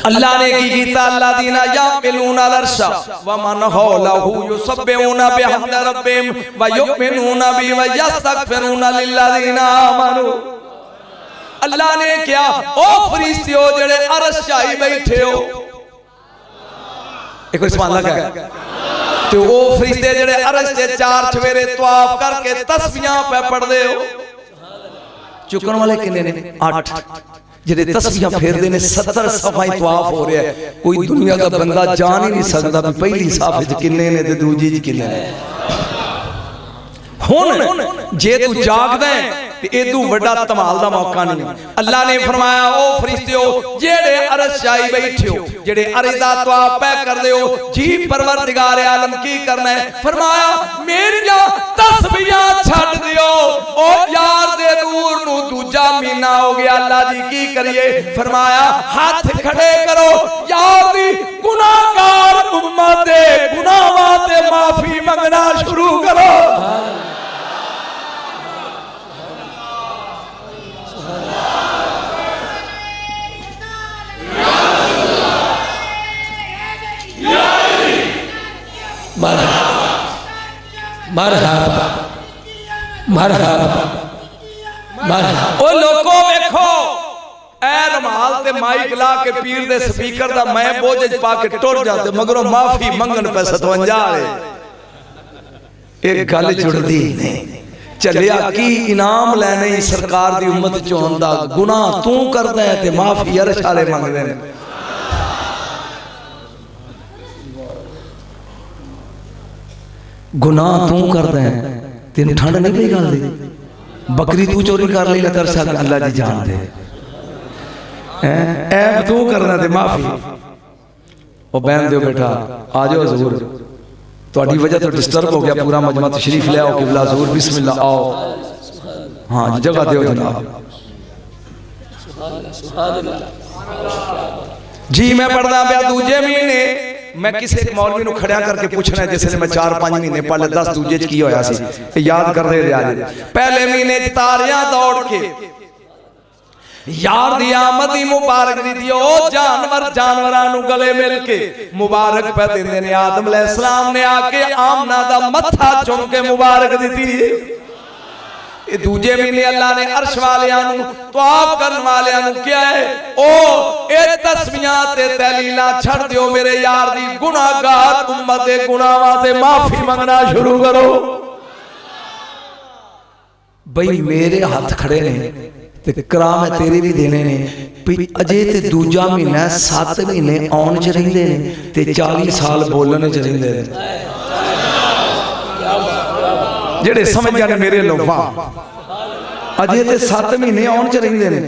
अल्लाह ने की कीता अल्लाह दीना यामिलूना अलअर्शा व मन हौलहु युसब्बिहूना बिहम्दि रब्बिहिम व युमिनूना बि व यस्तगफिरूना लिल्लज़ीना आमनू। अल्लाह ने क्या ओ फरिश्ते हो जेड़े अरश चाई बैठे हो एक सुभान अल्लाह कह ते ओ फरिश्ते जेड़े अरश दे चार चवेरे तवाफ करके तस्बीहां पे पढ़दे हो चुकन वाले किन्ने ने 8 जेड़े तस्बीहां फेरदे ने 70 सफाई तवाफ हो रहा है कोई दुनिया का बंदा जान ही नहीं सकदा भी पहली साफ विच किन्ने ने ते दूजी च किन्ने ने। हुण जे तू जागदा है ते एदू वड्डा धमाल दा मौका नहीं। अल्लाह ने फरमाया ओ फरिश्तेओ जेड़े अरश चाई बैठे हो जेड़े अरश दा तवाफ पै करदे हो जी परवरदिगार आलम की करना है फरमाया मेरियां तस्बीहां छड्ड दियो ओ यार दे नूर नूं दूजा महीना हो गया अल्लाह जी की करिए फरमाया हाथ खड़े करो यार दी गुनाहगार उम्मत दे गुनाहां ते माफी मंगना शुरू करो। मरहबा मरहबा मरहबा ओ लोगों देखो ए रुमाल ते माइक ला के पीर दे स्पीकर दा मैं बोझ पा के टुर जाते मगरों माफी मंगन पे 57 वाले एक गल जुड़दी नहीं चलिया की इनाम लेने सरकार दी उम्मत चों आंदा गुनाह तू करदा है ते माफी अरश वाले मंगदे ने। गुनाह तू करदा है तेन ठंड नहीं पई गल दी बकरी तू चोरी कर ली तर सा अल्लाह जी जान दे ऐब तू करना ते माफी ओ बहन दियो बेटा आ जाओ हजूर तुहाडी वजह तो डिस्टर्ब हो गया पूरा मजमा तशरीफ ले आओ किबला हजूर बिस्मिल्लाह आओ हाँ जगह दियो जनाब जी मैं पढ़दा पिया दूजे महीने मैं किसी एक मौलवी नूं खड़िया करके पूछना जिसने मैं 4-5 महीने पहले 10 दूजे च की होया सी याद कर रहे थे आज पहले महीने तारियां दौड़ के यार दी आमद दी मुबारक दी थी ओ जानवर जानवरां नूं गले मिल के मुबारक पे देंदे ने आदम अलैहिस्सलाम ने आके आमना दा मत्था चुम के मुबारक दी थी। ये दूजे महीने अल्लाह ने अर्श वालियां नूं तवाफ करन वालियां नूं क्या है ओ ए तस्बीहां ते तहलीलां छड़ दियो मेरे यार दी गुनाहगार उम्मत दे गुनाहां ते माफी मंगना शुरू करो। भाई मेरे हाथ खड़े ने ते कराम है तेरे भी देने ने अजे ते दूजा महीना 7 महीने आउण च रहिंदे ने ते 40 साल बोलण च रहिंदे ने जेड़े समझ जाने मेरे लोगा अजे ते 7 महीने आउण च रहिंदे ने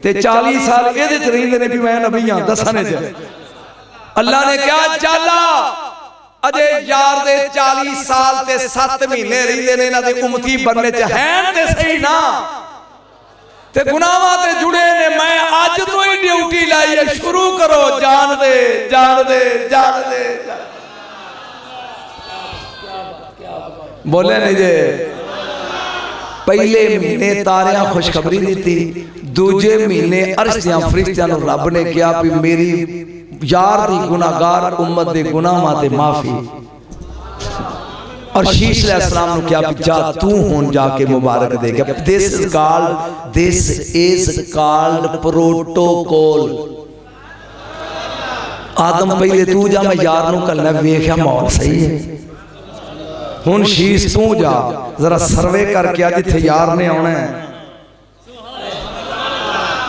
ते 40 साल एदे च रहिंदे ने भी मैं नबी हां दसने च। अल्लाह ने क्या चाला अजे यार दे 40 साल ते 7 महीने रहिंदे ने इन्हां दे उम्मती बनने च हैं ते सही ना ते गुनाहां ते जुड़े ने मैं अज तो ही ड्यूटी लाई है शुरू करो जान दे जान दे जान दे बोले नहीं जे पहले महीने तारियां खुशखबरी दी दूजे महीने अर्श दियां फरिश्तियां नूं रब ने कहा भी मेरी यार दी गुनाहगार उम्मत दे गुनाहां ते माफी और शीश अलैहिस्सलाम ने क्या जा तू हुन जाके मुबारक दे गया। This is called protocol. आदम पहले तू जा, मैं यार नूं कल्ला वेख्या माहौल सही है, हुन शीश तू जा जरा सर्वे करके आ जिथे यार ने आना है।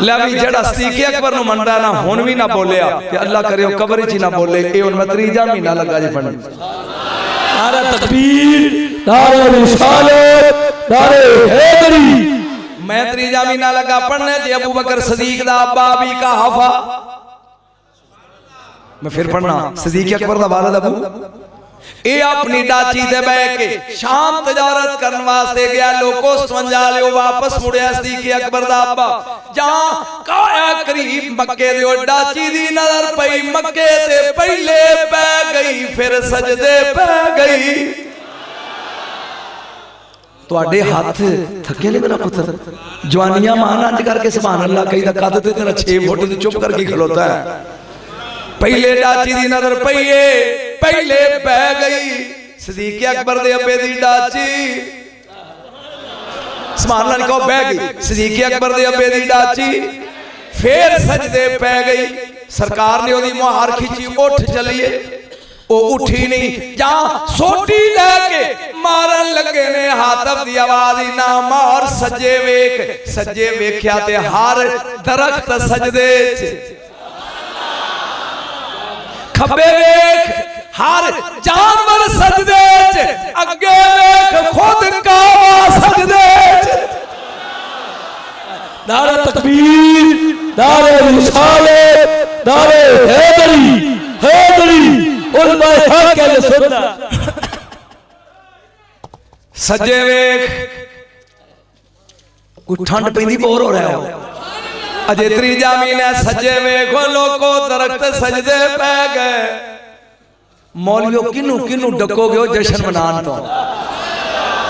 ले भी जेड़ा सिद्दीक़ अकबर नु मनदा ना हुन भी ना बोलिया ते अल्लाह करे ओ कब्र च ना बोले। ए हुन मैं त्रीजा महीना लगा जी पढ़न। नारा तकबीर, नारे रिसालत, नारे हैदरी। मैं त्रीजा महीना लगा पढ़ने ते अबू बकर सिद्दीक़ दा अब्बा भी का हफा मैं फिर पढ़ना सिद्दीक़ अकबर दा वालिद अबू ये अपनी डाची ते बैठ के शाम तजारत करने वास्ते गया। लोगों समझा लियो वापस मुड़िया सिद्दीक़ अकबर दा अब्बा जहां काया करीब मक्के दे डाची दी नजर पई, मक्के ते पहले पै गई फिर सजदे पै गई। तुहाडे हाथ थके ने मेरा पुत्र, जवानियां मान अंज करके सुभान अल्लाह कहीदा, कद ते तेरा 6 फुट ते चुप करके खलोता है। पहले डाची दी नजर पईए पहले पै गई सिद्दीक़ अकबर दे अब्बे दी डाची, सुभान अल्लाह कहो बह गई सिद्दीक़ अकबर दे अब्बे दी डाची, फिर सजदे पै गई। सरकार ने ओदी मुहार खिंची, उठ चलिए, ओ उठी नहीं। जहां सोटी लेके मारन लगे ने हाथफ दी आवाज ही ना मार, सज्जे वेख, सज्जे वेख्या ते हर दरख्त सजदे च, खब्बे वेख हर जानवर सजदे च, अगे वेख खुद कावा सजदे च। नारा तकबीर, नारे रिसालत, नारे हैदरी, हैदरी उलमाए हक अहले सुन्नत। सज्जे वेख कोई ठंड पैंदी बोर हो रहा हो अजे त्रीजा महीना, सज्जे वेखो लोको दरख्त सजदे पै गए। मौलियो किनू किनू डकोगे जश्न मनान तो,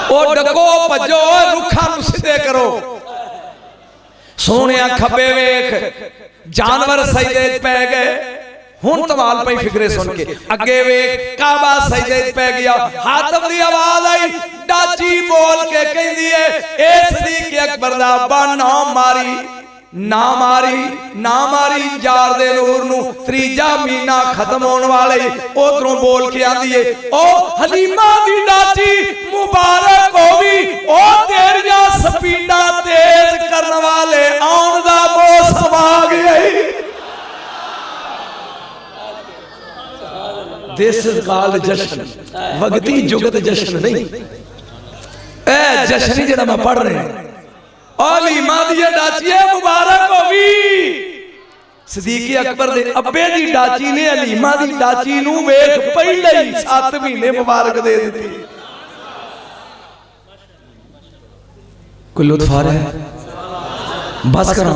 ओ डको भजो रुखा नु सीधे करो। सोने खब्बे वेख जानवर सजदे पै गए। हुन तवाल पई फिक्रे सुन के, अगे वेख काबा सजदे पै गया। हाथम दी आवाज आई, डाची बोल के कहंदी है ए सिद्दीक़ अकबर दा अब्बा ना मारी, ना मारी, ना मारी यार दे नूर नू। त्रीजा महीना खत्म होने वाले, उधरों बोल के आंदी है ओ हलीमा दी डाची मुबारक होवी, ओ तेरिया स्पीडा तेज करने वाले आउण दा मौसम आ गया। दिस इज कॉल्ड जश्न, वक्ती जुगत जश्न नहीं, ए जश्न ही जेड़ा मैं पढ़ रहा हूं। हलीमा दी डाची मुबारक होवी। सिद्दीक़ अकबर दे अब्बे दी डाची ने हलीमा दी डाची नू वेख पहले ही 7 महीने मुबारक दे दी। कोई लुत्फ आ रहा है? बस करो।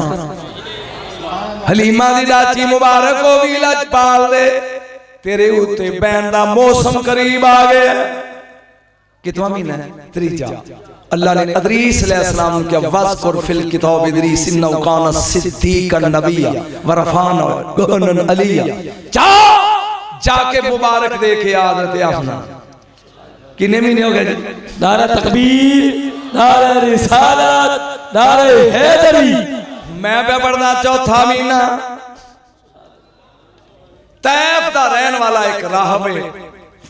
हलीमा दी डाची मुबारक होवी, लजपाल दे तेरे उत्ते बैन दा मौसम करीब आ गया। कितना महीना है? त्रीजा। अल्लाह ने इदरीस अलैहिस्सलाम को क्या वज़कुर फिल किताब इदरीस इन्नहु काना सिद्दीक़न नबिय्या व रफ़अना गहनन अलिया। जाके मुबारक दे के आदत अपना। कितने महीने हो गए जी? नारा तकबीर, नारा रिसालत, नारे हैदरी। मैं पे पढ़ना चौथा महीना। तैफ दा रहन वाला एक राहब है,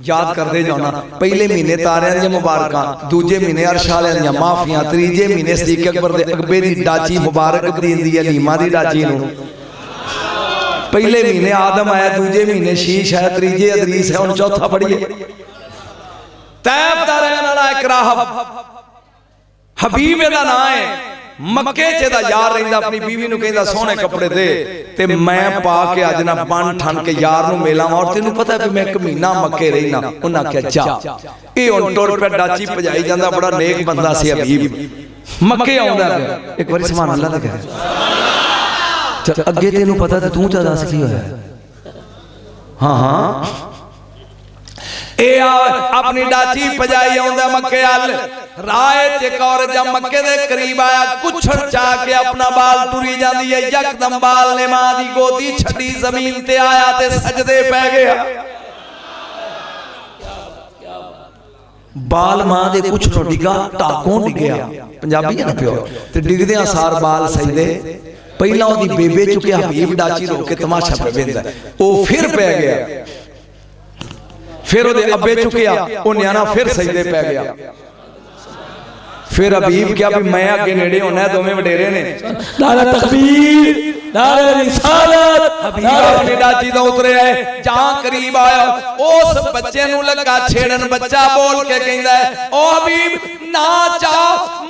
याद करते जाना। पहले महीने तारियां दी मुबारकां, दूजे महीने अर्श वालियां दी माफियां, तीजे महीने सिद्दीक़ अकबर दे अब्बे दी डाची मुबारक दींदी है हलीमा दी डाची नूं। पहले महीने आदम आया, दूजे महीने शीश है, तीजे इदरीस है, हुण चौथा पढ़िए। तैफ दा रहन वाला एक राहब, हबीब दा नाम है। मक्के च दा यार रहिंदा, अपनी बीवी नूं कहंदा सोहणे कपड़े दे ते मैं पा के अज ना बन ठन के यार नूं मिलावां। और तैनूं पता है मैं 1 महीना मक्के रही ना। उन्हां आख्या जा। ये हुण टुर पे डाची भजाई जांदा, बड़ा नेक बंदा सी हबीब, मक्के आउंदा पिया। एक बारी सुभान अल्लाह दा कह, अगे तेनूं पता ते तू तो दस की होया? हाँ हाँ ए अपनी डाची पजाई आउंदा मक्के अल। राय च और जब मक्के दे करीब आया, कुछड़ चा के अपना बाल टुरी जांदी है। यकदम बाल ने मां दी गोदी छड़ी, जमीन ते आया ते सजदे पै गया। बाल मां दे कुछ नो डिगा टाकों डिगया पंजाबी है ना प्यो ते डिगदियां सार बाल सजदे पहला ओदी बेबे चुके हबीब डाची रो के तमाशा पे वेंदा ओ फिर पै गया फिर ओदे अब्बे चुकिया ओ न्याना फिर सजदे पै गया फिर हबीब क्या भी मैं अगे नेड़े होना है दोवें वडेरे ने नारे तकबीर नारे रिसालत हबीब अपनी डाची तो उतरे है जहां करीब आया उस बच्चे नु लगा छेड़न बच्चा बोल के कहंदा है ओ हबीब ना चा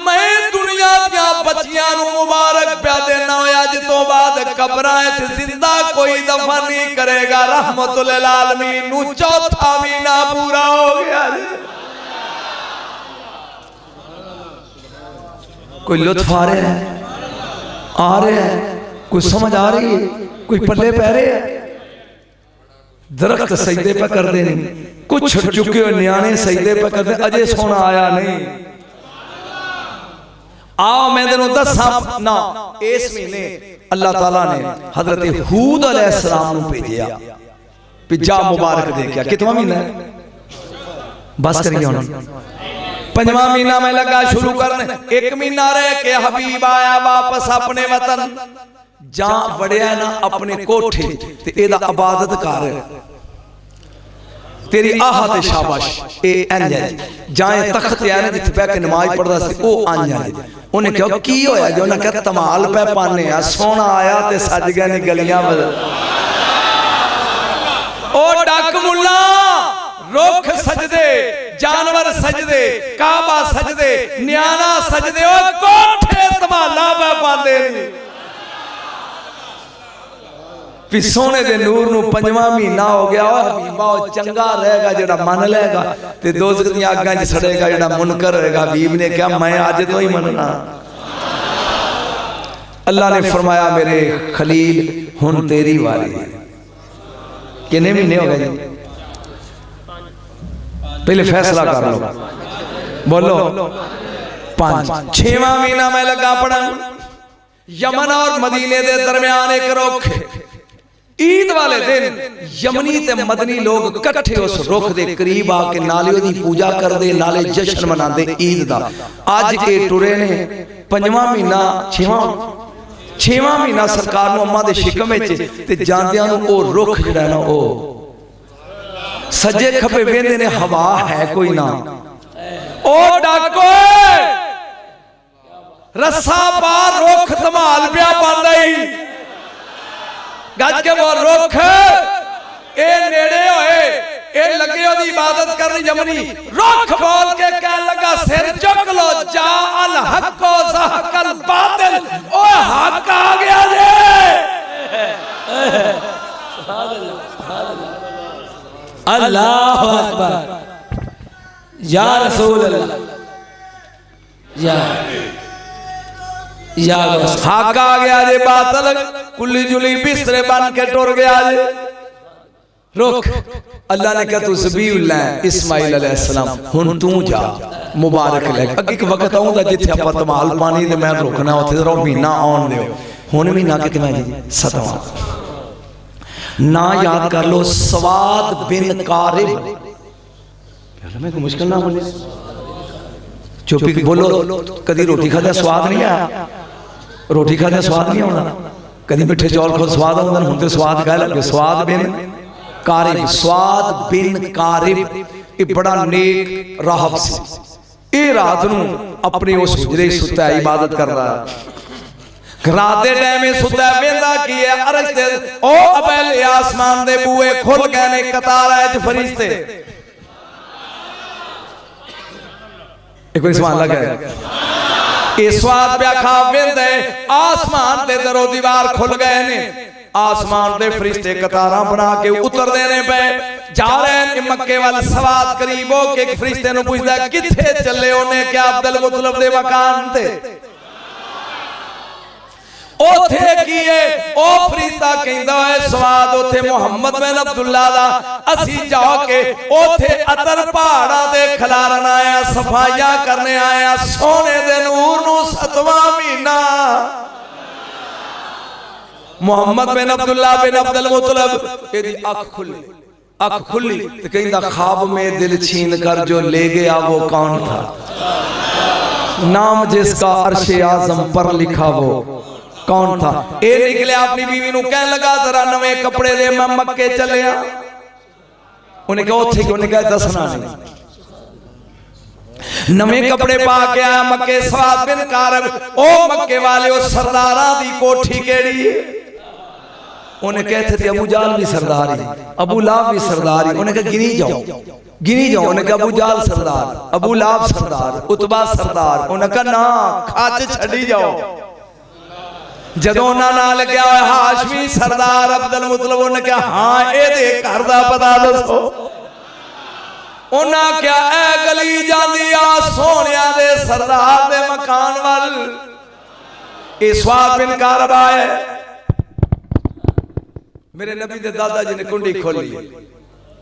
मैं दुनिया दियां बच्चियां नु मुबारक प्या देना होया अज तो बाद कब्रां विच जिंदा कोई दफन नहीं करेगा रहमतुल लिल आलमीन नु चौथा महीना पूरा हो गया। कोई लुत्फ आ रहा है कोई समझ आ रही है कोई पल्ले पै रहे है दरख्त सजदे पे कर दे नहीं कुछ चुके हुए न्याणे सजदे पे कर दे अजे सोना आया नहीं आओ मैं तेनों दसा ना इस महीने अल्लाह ताला ने हजरत हूद अलैहिस्सलाम नु भेजिया कि जा मुबारक दे के कितना महीना है बस करिए हुन पंजवा महीना में लगा शुरू करने एक महीना रह के हबीब आया वापस अपने वतन जा वड़िया ना अपने कोठे ते एदा इबादत कर तेरी आह ते शाबाश ए अंज जाए तख्त आने जिथे बैठ के नमाज पढ़दा सी ओ अंज उन्हें कहा की होया जो उन्हें कहा तमाल पे पाने आ सोना आया ते सज गए ने गलियां बदल ओ डक मुल्ला रुख सजदे जानवर सजदे काबा सजदे न्याना सजदे ओ कोठे तमाला पे पांदे ने भी सोने दे नूर नु पंजवा महीना हो गया ओ हबीबा ओ चंगा रहेगा जेड़ा मन लेगा ते दोज़ख दी आगां च सड़ेगा जेड़ा मुनकर होएगा। हबीब ने कहा मैं आज तो ही मनना। अल्लाह ने फरमाया मेरे खलील हुन तेरी वारी कितने महीने हो गए जी पहले फैसला कर लो बोलो 5 6वां महीना में लगा पड़न यमन और मदीने दे दरमियान एक रुख ईद वाले दिन यमनी ते मदनी लोग इकट्ठे उस रुख दे करीब आके नाले दी पूजा करदे नाले जश्न मनांदे ईद दा। अज के टुरे ने 5वां महीना 6वां महीना सरकार नु अम्मा दे शिकम विच ते जांदियां नु ओ रुख जेड़ा ना ओ सज्जे खपे वेंदे ने हवा है कोई ना ओ डाको रस्सा पार रुख धमाल पिया पांदा ही गज के वो रुख ए नेड़े होए ए लगे ओदी इबादत करनी यमनी रुख बोल के कह लगा सिर चुक लो जा अल हक व ज़हकल बातिल ओ हक आ गया जे अल्लाह अकबर या रसूल अल्लाह या हक आ गया जे बातिल कुली जुली बिस्तरे बन के टुर गया जे रुख। अल्लाह ने कहा तू ज़बीहुल्लाह इस्माइल अलैहिस्सलाम हुन तू जा मुबारक ले अगे एक वक्त आऊंगा जिथे आपा तमाल पानी ते मैं रुकना उथे जरा महीना आउण दिओ हुन महीना कितना जी 7वां ना याद कर लो सवाद बिन कारिब मैं कोई मुश्किल ना बोले चुप बोलो कदी रोटी खादा स्वाद नहीं आया रोटी खादा स्वाद नहीं आना कदी मिठे चौल खो स्वाद आउंदा हुन ते स्वाद कह लगे स्वाद बिन कारिब स्वाद बिन कारिब ये बड़ा नेक राहब सी ये रात नू अपनी उस हुजरे सुता इबादत कर रहा रात दे टाइम सुता वेंदा की है अरश दे ओ अबेल आसमान दे बूए खुल गए ने कतार है फरिश्ते एक बार सुभान अल्लाह ए स्वाद पे खा वेंदे आसमान दे दरो दीवार खुल गए ने आसमान दे फरिश्ते कतारां बना के उतर देने पे जा रहे हैं मक्के वाल सवाद करीब हो के फरिश्ते नु पूछदा किथे चले ओने क्या अब्दुल मुतलब दे मकान ते ओथे कीए ओ फरिश्ता कहंदा है स्वाद ओथे मोहम्मद बिन अब्दुल्ला दा असी जाके ओथे अतर पहाड़ा दे खलारन आया सफाइयां करने आया सोने दे नूर नु 7वां महीना मोहम्मद बिन अब्दुल्ला बिन अब्दुल मुतलब एदी अख खुली अख खुली तो कहता ख्वाब में दिल छीन कर जो ले गया वो कौन था, नाम जिसका अर्शे आजम पर लिखा वो कौन था। ए निकले अपनी बीवी नूं कहन लगा जरा नवे कपड़े दे, मैं मक्के चलिया। उन्हें कहा उत्थे क्यों? उन्हें कहा दसना नहीं। नवे कपड़े पा के आया मक्के। सवाद बिन कारब ओ मक्के वाले ओ सरदारा दी कोठी केड़ी है? उन्हें कहते थे अबू जाल भी सरदार ही, अबू लाभ भी सरदार ही। उन्हें कहा गिनी जाओ, गिनी जाओ। उन्हें कहा अबू जाल सरदार, अबू लाभ सरदार, उतबा सरदार। उन्हें कहा ना खाच छड़ी जाओ। जदों उन्हां नाल गया हाशमी सरदार अब्दुल मुतलब, उन्हें कहा हां एदे घर दा पता दसो। उन्हां क्या ए गली जांदी आ सोहणिया दे सरदार दे मकान वल। ए स्वाद बिन कारब आए, मेरे नबी दे दादा जी ने कुंडी खोली।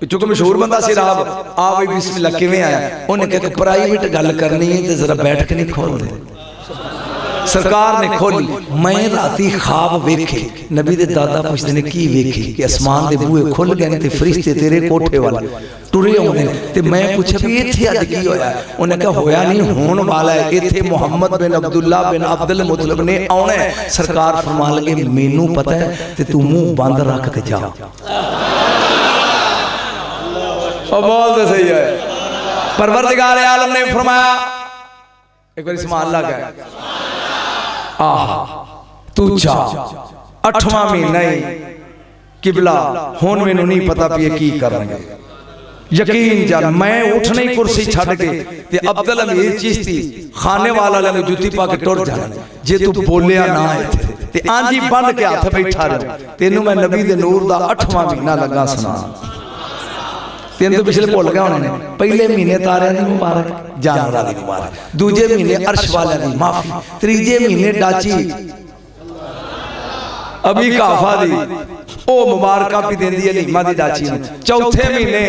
चूंकि मशहूर बंदा सी राब आ भाई बिस्मिल्लाह किवें आया। उन्हें कहा प्राइवेट गल करनी है तो जरा बैठ के नहीं खोल दे। सरकार ने खोली। मैं राती ख्वाब वेखे। नबी दे दादा पुछदे ने की वेखी कि आसमान दे बूहे खुल गए ते फरिश्ते तेरे कोठे वाल टुरे आउंदे ते मैं पूछा भी इत्थे अज की होया? उन्हें कहा होया नहीं होने वाला है, इत्थे मुहम्मद बिन अब्दुल्ला बिन अब्दुल मुतलब ने आउणा है। सरकार फरमान लगे मैनू पता है ते तू मुंह बंद रख के जा। ओ बोल दे सही है। परवरदिगार आलम ने फरमाया एक बार समान लग गया आहा तू जा 8वां महीना ही किबला हुण मैनू नहीं पता भी की करनगे। यकीन जान मैं उठ नहीं कुर्सी छड़ के ते अब्दुल अमीर चिश्ती खाने वाला ने जुत्ती पा के टुर जाना जे तू बोलिया ना इत्थे ते आंजी बन के हाथ बैठा रह। तेनू मैं नबी दे नूर दा 8वां महीना लगा सुना। तेन तो पिछले भुल गए होने। पहले महीने तारियां दी मुबारक, जानवरां दी मुबारक, दूजे महीने अर्श वालियां दी माफी, तीजे महीने डाची अभी काफा दी ओ मुबारका भी देंदी है नीमा दी डाची नूं। चौथे महीने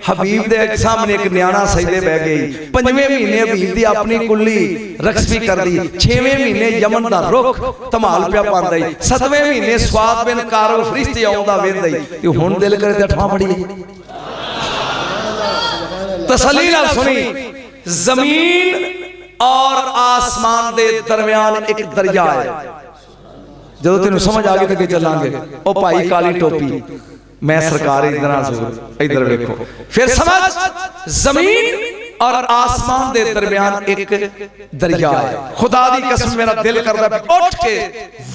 हबीब दे सामने एक न्याणा सजदे बह गई। 5वें महीने हबीब दी अपनी कुल्ली रक्स भी कर दी। 6वें महीने यमन दा रुख धमाल पिया पांदा ही। 7वें महीने स्वाद बिन कारब फरिश्ते आउंदा वेंदा ही ते हुण दिल करे ते 8वां पढ़ीए। तसल्ली नाल सुनी, जमीन और आसमान दे दरमियान एक दरिया है। जो तेन समझ आ गई तो चलांगे ओ भाई काली टोपी मैं सरकार इधर देखो फिर समझ। जमीन और आसमान दे दरमियान एक दरिया है। खुदा दी कसम मेरा दिल करदा उठ के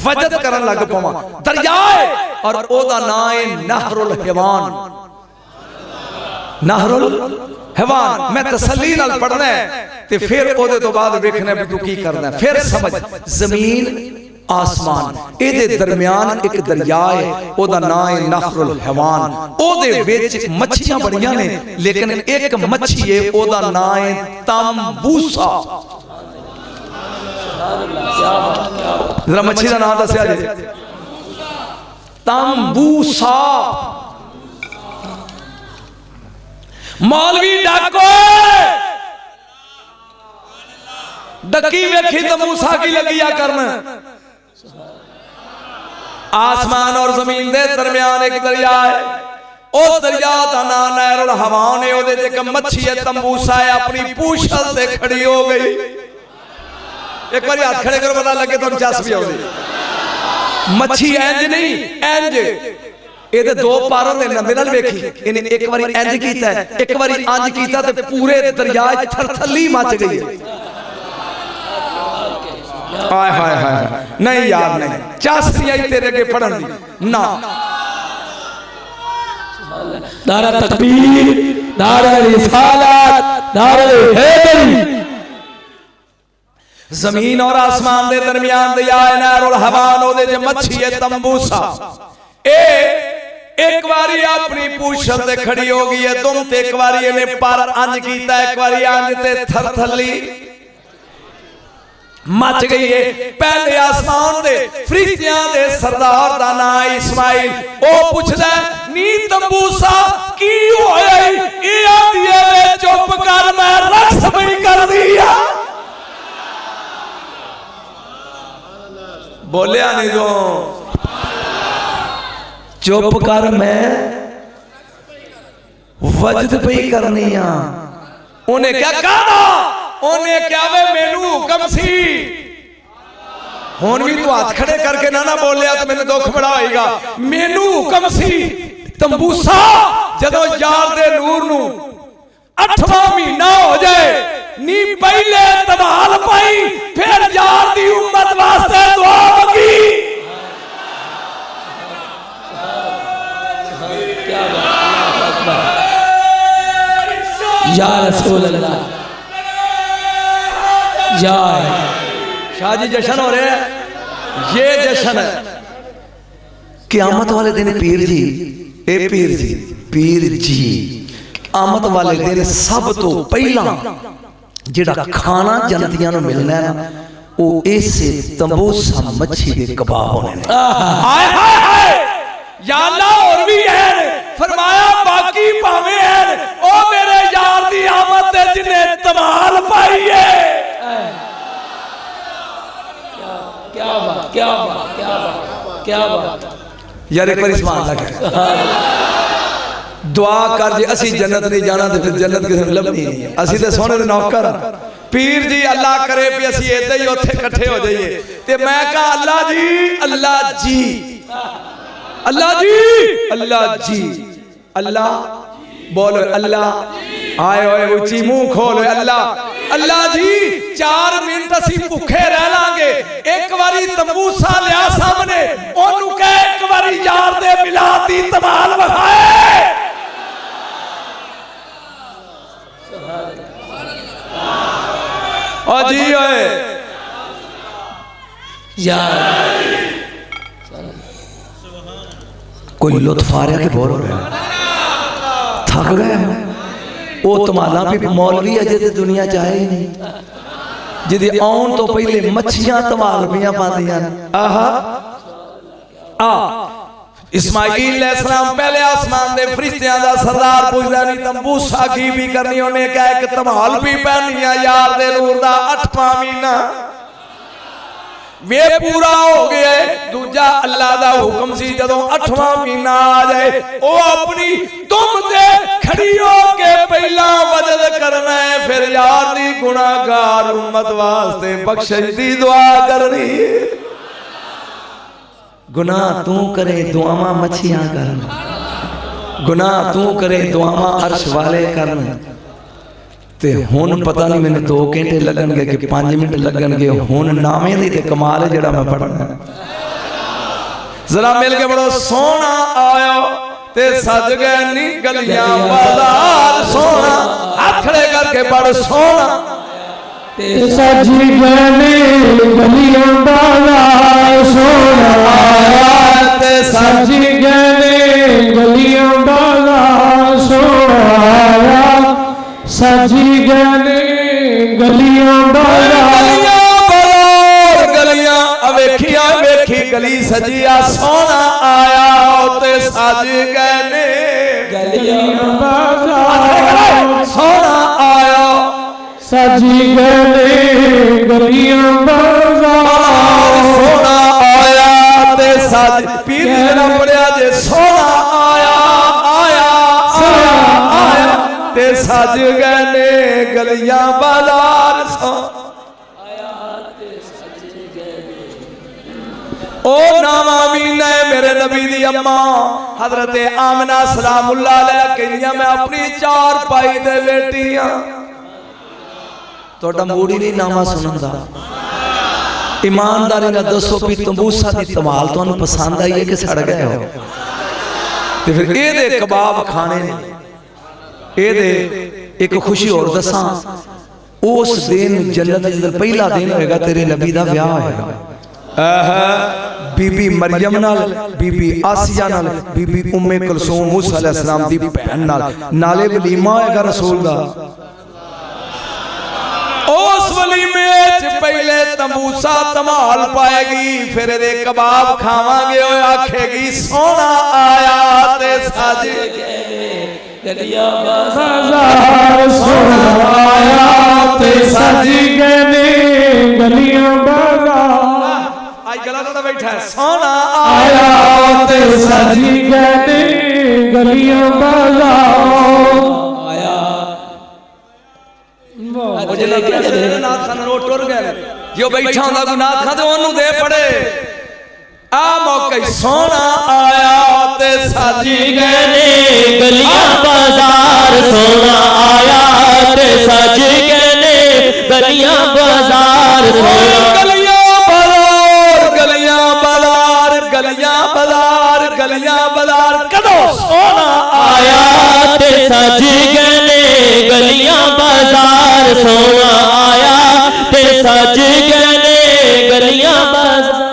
वजद करन लग पवां। दरिया है और ओदा नाम है नहरुल हिवान। नहरुल हिवान मैं तसल्ली नाल पढ़ना है ते फिर ओदे तो बाद देखना भी तू की करना है। फिर समझ जमीन आसमान एदे दरमियान एक दरिया है। ओदा नाम है नहरुल हिवान। ओदे विच मच्छियां बड़ियां ने लेकिन एक मच्छी है ओदा नाम है तंबूसा। जरा मच्छी दा नाम दस्या जे। तंबूसा। मौलवी डाको डकी वेखी तंबूसा की लगिया करन। आसमान और जमीन दे दरमियान एक दरिया है। उस दरिया का नाम नहरुल हिवान है। ओदे च एक मच्छी है तंबूसा है अपनी पूछल से खड़ी हो गई। एक बार हाथ खड़े करो पता लगे तो चस भी आउंदी। मच्छी इंज नहीं इंज ਇਹਦੇ दो पर होंदे नंदे नाल वेखी इन्हें एक बारी इंज कीता है एक बारी अंज कीता ते पूरे दरिया थरथली मच गई है। हाय हाय हाय नहीं यार नहीं चस नहीं आई तेरे के पढ़न दी ना। नारा तकबीर, नारा रिसालत, नारा हैदरी। जमीन और आसमान दे दरमियान दरिया है नहरुल हिवान। ओदे च मच्छी है तंबूसा। ए एक बारी अपनी पूछल ते खड़ी हो गई है तुम ते एक बारी इन्हें पर अंज कीता एक बारी अंज ते थरथली मच गई है। पहले आसमान दे फरिश्तियां दे सरदार दा नाम इस्माइल। ओ पुछदा नी तंबूसा की होया ई आंदी है चुप कर मैं रक्स नहीं कर दिया। बोलिया नहीं जो चुप कर मैं वजद पई करनी आ उन्हें क्या कहा उन्हें क्या वे मैनू हुक्म सी हुण भी तू हाथ खड़े करके ना बोलिया तो मैंने दुख बड़ा होएगा मैनू हुक्म सी तंबूसा जदों यार दे नूर नू 8वां महीना हो जाए नी पहले तमाल पाई फिर यार दी उम्मत वास्ते दुआ मंगी या रसूल अल्लाह या शाह जी जश्न हो रहे हैं ये जश्न है क़यामत वाले दिन पीर जी पीर जी आमद वाले दिन सब तो पहला जिहड़ा खाना जन्नतियां नूं मिलना है ना वो इसे तंबूसा मच्छी दे कबाब होने ने हाय हाय हाय या अल्लाह और भी है फरमाया बाकी भावे है ओ मेरे यार दी आमद ते जिन्ने तमाल पाई है क्या बात क्या बात क्या बात क्या बात यार एक बार इस्मान लगे दुआ कर जे असी जन्नत नहीं जाना तो फिर जन्नत किसे लभनी नहीं असी ते सोने दे नौकर पीर जी अल्लाह करे भी असी इदां ही उत्थे इकट्ठे हो जाइए ते मैं कहा अल्लाह जी अल्लाह जी अल्लाह जी अल्लाह जी अल्लाह बोलो अल्लाह आए होए ऊंची मुंह खोलो अल्लाह अल्लाह जी 4 मिनट असी भूखे रह लांगे एक बारी तंबूसा लिया सामने ओनू कह एक बारी यार दे मिलाद दी तमाल वखाए ओ जी ओए यार कोई लुत्फ आ रहा कि बोर हो रहा थक गए वो तमाला भी मौलवी अजे तो दुनिया चाहे ही नहीं जिदी आउन तो पहले मच्छियां तमाल पियां पांदियां आहा आ इस्माइल अलैहिस्सलाम पहले आसमान दे फरिश्तियां दा सरदार पुछदा नहीं तंबूसा की भी करनी उन्हें कहा कि तमाल भी पहनिया यार दे नूर दा 8वां महीना वे पूरा हो गया दूजा अल्लाह दा हुक्म सी जदों 8वां महीना आ जाए ओ अपनी तुम ते खड़ी हो के पहला मदद करना है फिर यार दी गुनाहगार उम्मत वास्ते बख्शिश दी दुआ करनी गुनाह तू करे दुआवां मच्छियां करन गुनाह तू करे दुआवां अर्श वाले करन ते हुन पता नहीं मैंने 2 घंटे लगणगे कि 5 मिनट लगणगे हुन नामे दी ते कमाल है जेड़ा मैं पढ़ना जरा मिल के बड़ो सोना आयो ते सज गए नी गलियां बाजार सोना हाथ खड़े करके बड़ सोना ते सज गए गलियां बाजार सोना आया ते सज गए गलियां बाजार सोना आया सजी गए गलियां गलियां अवेखिया वेखी गली सजिया सोना आया ते सज गए गलियां सोना आया सजी गए गलियां सोना आया ते सज पीर ना पड़िया जे सोना आया आया आया ते सज गए गलियां बाजार ओ नामा मीना मेरे नबी दी अम्मा हजरत आमना सलामुल्लाह अलैहा कहंदियां मैं अपनी 4 पाई दे बेटियां तोड़ा मूड ही नहीं नामा सुनन दा ईमानदारी नाल दसो भी तंबूसा दी तमाल तुहानू पसंद आई है कि सड़ गए हो ते फिर एदे कबाब खाने ने एदे एक खुशी और दसा उस दिन जन्नत दे पहला दिन होएगा तेरे नबी दा ब्याह होएगा बीबी मरियम नाल बीबी आसिया नाल बीबी उम्मे कुलसूम मूसा अलैहि सलाम दी बहन नाल नाले वलीमा होएगा रसूल दा उस वलीमे च पहले तंबूसा तमाल पाएगी फिर दे कबाब खावांगे ओए आखेगी सोना आया ते सज गलियां बाजार सोना आया ते सज गए गलियां बाजार माई गला तो बैठा है सोना आया ते सजी गए गलियां बाजारों आया नाथ खान रो टुर गए जो बैठा होंदा कोई नाथ खान ते ओनू दे पड़े आ मौका सोना आया ते सजी गए गलियां बाजार सोना आया ते सज गए गलियां बाजार सोना गलियां बाजार गलियां बाजार गलियां बाजार कदों सोना आया ते सज गए गलियां बाजार सोना आया ते सज गए गलियां बाजार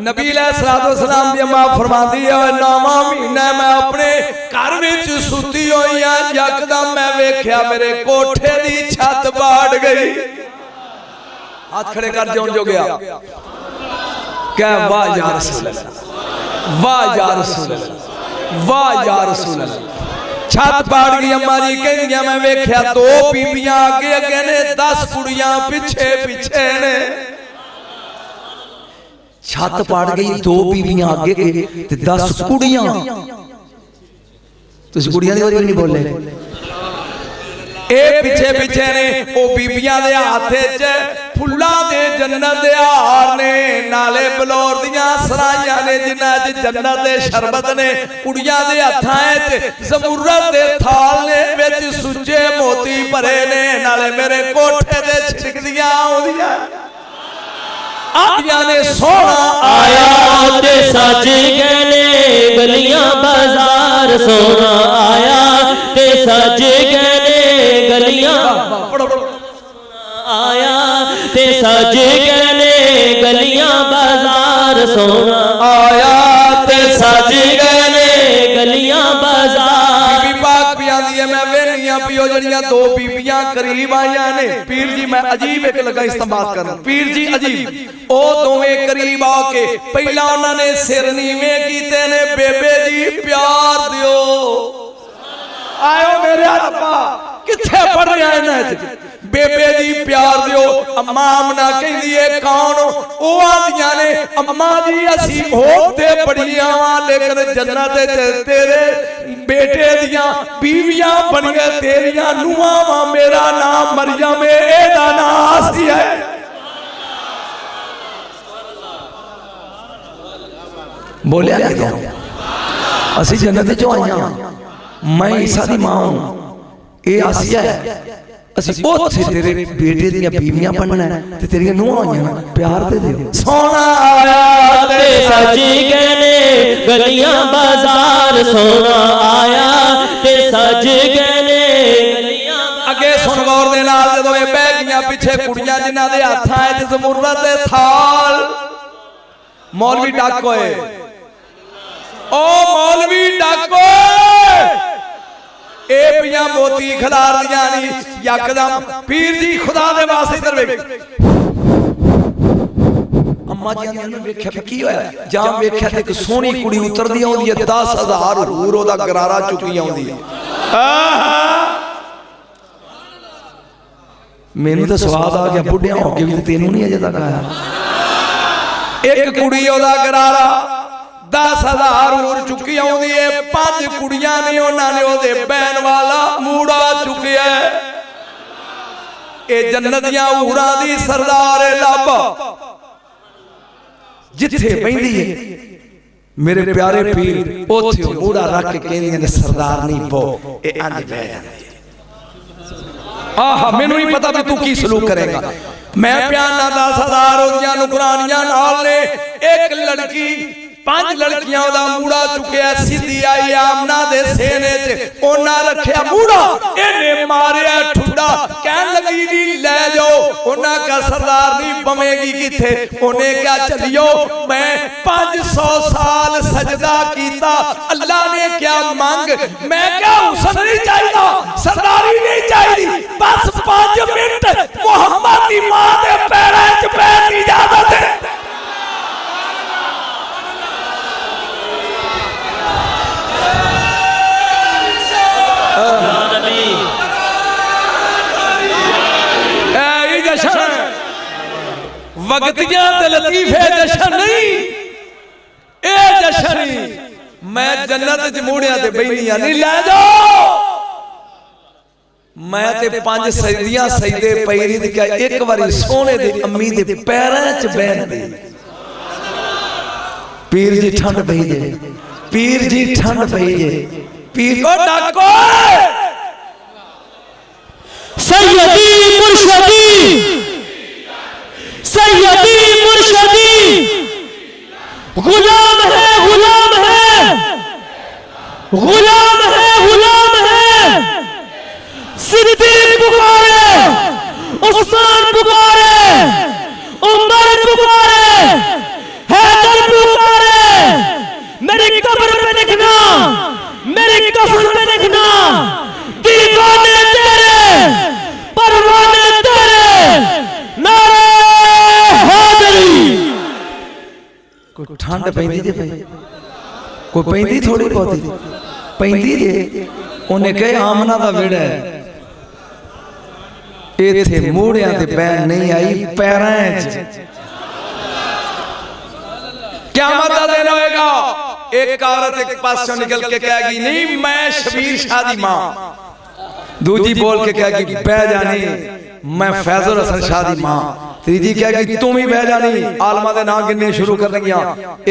नबी अलैहिस्सलाम दी अम्मा फरमांदी है 9वां महीना मैं अपने घर विच सुती होई हां यकदम मैं वेख्या मेरे कोठे दी छत पाट गई हाथ खड़े कर जौन जो गया कह वाह या रसूल अल्लाह वाह या रसूल अल्लाह वाह या रसूल अल्लाह छत पाट गई अम्मा जी कहंदियां मैं वेख्या 2 बीबियां आगे अगे ने 10 कुड़ियां पीछे पीछे ने छत पाट गई 2 बीबियां आगे के ते 10 कुड़ियां तुसी कुड़ियां दी बारे नहीं बोले ए पीछे पीछे ने ओ बीबियां दे हाथ च फुल्लां दे जन्नत दे हार ने नाले बलौर दियां सराइयां ने जिन्हां च जन्नत दे शरबत ने कुड़ियां दे हत्थां च ज़मुरद दे थाल ने विच सुच्चे मोती भरे ने नाले मेरे कोठे ते छिड़कदियां आउंदियां आदियां ने सोना आया ते सज गए गलियां बाजार सोना आया ते सज गए गलियां आया ते सज गए गलियां बाजार सोना आया ते सज गए गलियां बाजार बीबी पाक पियांदी है मैं वेनियां पियो जड़ियां 2 बीबियां करीब आईयां ने पीर जी मैं अजीब एक लगा इस्तेमाल करना पीर जी अजीब ओ दोवें करीब आके पहला उन्होंने सिर नीवे कीते ने बेबे जी प्यार दियो आयो मेरे रब्बा किथे पड़ रहा है बेबे जी प्यार दियो अम्मा आमना कहंदी है कौन ओ आंदियां ने अम्मा जी असी होते बड़ियां वा लेकिन जन्नत च तेरे बेटे दियां बीवियां बनियां तेरियां नुआं वा मेरा नाम मरियम है एदा नाम आसिया है बोलिया नहीं असी जन्नत चो आईयां मैं ईसा दी मां हूं ए आसिया है असी ओथे तेरे बेटे दियां बीवियां बनना ते तेरियां नुआं होईयां प्यार दे दियो सोना आया ते सज गए गलियां बाजार सोना आया ते सज गए गलियां अगे सुन गौर दे नाल जदों ए बह गईयां पीछे कुड़ियां जिन्हां दे हत्थां च ज़मुरद दे थाल मौलवी डाकोए ओ मौलवी डाकोए ए पियां मोती खिलार दियां नी यकदम पीर जी खुदा दे वास्ते इधर वेख अम्मा जी ने वेख्या की होया जाम वेख्या ते एक सोहनी कुड़ी उतरदी आउंदी है 10,000 हूर ओदा गरारा चुकी आउंदी है मैनू तो स्वाद आ गया बुढ़िया हो के भी तेनू नहीं अजे तक आया एक कुड़ी ओदा गरारा 10,000 हूर चुकी आउंदी है 5 कुड़ियां ने उन्होंने ओदे बैन वाला मूड़ा चुकिया ए जन्नत दियां हूरां दी सरदार लब जिथे बहिंदी है मेरे प्यारे पीर ओथे मूड़ा रख के कहंदियां ने सरदार नहीं पो ए अंज बह जांदी आहा मैनू नहीं पता भी तू की सलूक करेगा मैं प्यार ना 10,000 ओदियां नुकरानियां नाल ने एक लड़की 5 लड़कियां दा मूड़ा चुकिया सीधी आई आमना दे सेने च ओना रखया मूड़ा इने मारिया ठुड्डा कहन लगी जी ले जाओ ओना का सरदार नहीं बवेगी किथे ओने क्या चलियो मैं 500 साल सजदा कीता अल्लाह ने क्या मांग मैं क्या हुस्न नहीं चाहिदा सरदारी नहीं चाहिदी बस 5 मिनट मोहम्मद दी मां दे पैरां च पैर दी इजाजत है वक्तियां ते लतीफे जशन नहीं, ए जशन नहीं। मैं जन्नत च मूड़ियां ते बैठियां नहीं, ले जाओ। मैं ते 5 सजदियां सजदे पैरी ते क्या एक बारी सोने दे अम्मी दे पैरां च बैठ दे। पीर जी ठंड पई जे, पीर जी ठंड पई जे, पीर को डाको सैयदी मुर्शदी, सैयदी मुर्शदी, गुलाम है, गुलाम है, गुलाम है, गुलाम है। सिद्दीक पुकारे, उस्मान पुकारे, उमर पुकारे, हैदर पुकारे। मेरी कब्र पे देखना, मेरी कब्र पे देखना, दीवाने तेरे, परवाने तेरे, नारे हैदरी। कोई ठंड पैंदी जे भाई, कोई पैंदी थोड़ी बहुती पैंदी जे। उन्हें कहे आमना दा वेड़ा है, इत्थे मूड़ियां ते बैन नहीं आई, पैरां च। क़यामत दा दिन होएगा, एक औरत एक पासों निकल के कहेगी नहीं मैं शबीर शाह दी मां, दूजी बोल के कहेगी बह जानी मैं फैजुल हसन शाह दी मां, तीजी कहेगी तुम ही बह जानी आलमा दे नाम गिनने शुरू कर देंगे।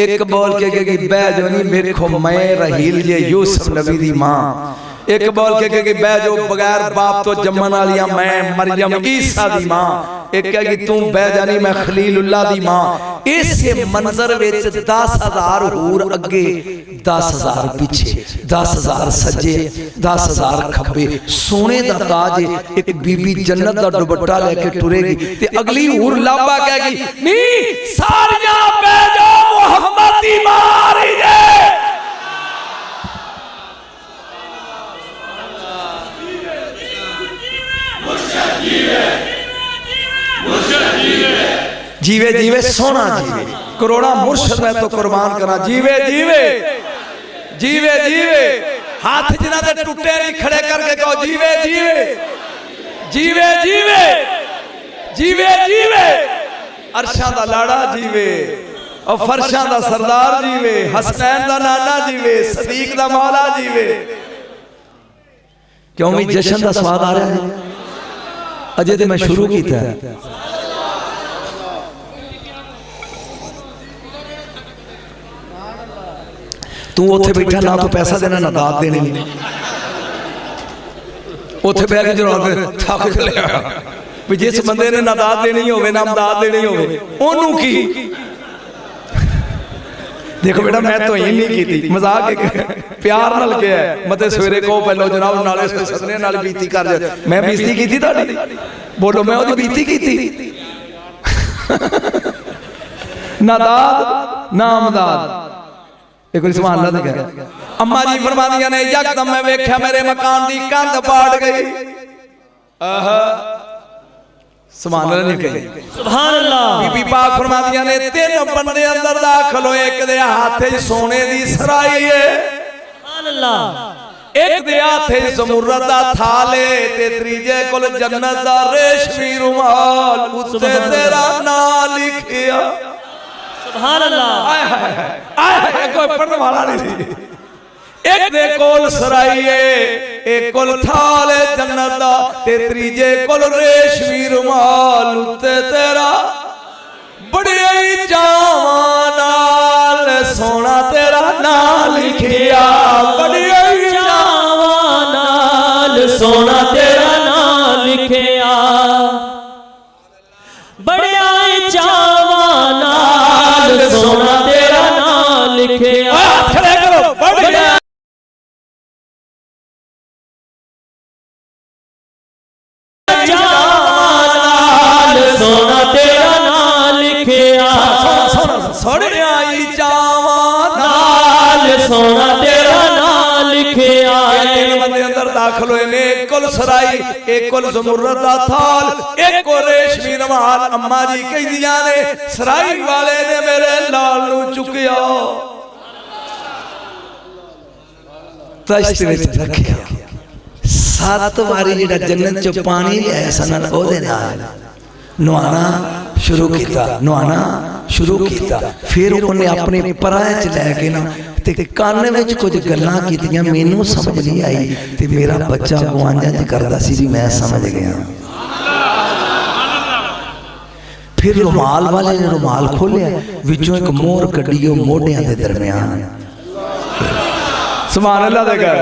एक बोल के कहेगी बह जानी देखो मैं रहील जे यूसुफ नबी दी मां, एक बोल के कहेगी बह जो बगैर बाप तो जम्मन वालिया मैं मरियम ईसा दी मां, एक कहेगी तू बह जानी मैं खलीलुल्लाह दी मां। इस मंजर विच 10,000 हूर अगे, 10,000 पीछे, 10,000 सज्जे, 10,000 खब्बे, सोने दा ताज। एक बीबी जन्नत दा दुपट्टा लेके टुरेगी ते अगली हूर लाबा कहेगी नहीं सारियां बह जाओ मुहम्मद दी मां आ रही है। जीवे जीवे सोना जीवे, करोड़ा मुर्शद मैं तो कुर्बान करा। जीवे जीवे, जीवे जीवे, हाथ जिन्हां दे टुटे नहीं खड़े करके कहो जीवे जीवे, जीवे जीवे, जीवे जीवे। अरशां दा लाड़ा जीवे और फरशां दा सरदार जीवे, हसनैन दा नाना जीवे, सदीक दा मौला जीवे। क्यों भी जश्न दा स्वाद आ रहा है? अजे तो मैं शुरू किया है। तू उत्थे बैठा ना तो पैसा देना ना दात देनी, उत्थे बह के जरूरत थक लिया भी जिस बंदे ने ना दात देनी होवे ना दात देनी होवे ओनू की। देखो बेटा मैं तो ही नहीं की मजाक एक प्यार नाल के है मते सवेरे को पहलो जनाब नाले सदने नाल बीती कर जा। मैं बीती की थी ताड़ी बोलो मैं ओदी बीती की थी ना दात ना अमदाद। एक बार सुभान अल्लाह कह अम्मा जी फरमादियां ने यकदम मैं वेख्या मेरे मकान दी कंध पाट गई। आहा सुभान अल्लाह ने कही सुभान अल्लाह। बीबी पाक फरमादियां ने 3 बंदे अंदर दाखिल होए, एक दे हाथ च सोने दी सराई है, सुभान अल्लाह, एक दे हाथ च ज़मुरद दा थाल है ते त्रीजे कोल जन्नत दा रेशमी रुमाल उत्ते तेरा नाम लिखिया। सुभान अल्लाह। आय हाय आय हाय कोई पढ़ने वाला नहीं थी। एक दे कोल सराई है, एक कोल थाल है जन्नत दा ते त्रीजे कोल रेशमी रुमाल उत्ते तेरा बड़ी चावां नाल सोना तेरा नाम लिखिया। बड़ी चावां नाल सोना तेरा नाम लिखिया, बड़े चावां नाल सोना तेरा नाम लिखिया। खड़े करो बड़े सोना तेरा नाम लिखिया, सोने आई चावां नाल सोना तेरा नाम लिखिया। 3 बंदे अंदर दाखिल हुए ने, एक कोल सराई, एक कोल ज़मुरद दा थाल, एक कोल रेशमी रुमाल। अम्मा जी कहदियां ने सराई वाले ने मेरे लाल नू चुकिया तश्त विच रखिया। 7 वारी जेड़ा जन्नत चो पानी लिया सन ओदे नाल नहाना शुरू किया, नहाना शुरू किया। फिर उन्हें अपने पराए च लैके ना ते कान विच कुछ गल्लां कीतियां, मैनू समझ नहीं आई ते मेरा बच्चा गुआंझा च करदा सी भी मैं समझ गया। फिर रुमाल वाले ने रुमाल खोलिया, विचों एक मोर कड्डी, ओ मोढियां दे दरम्यान। सुभान अल्लाह दे घर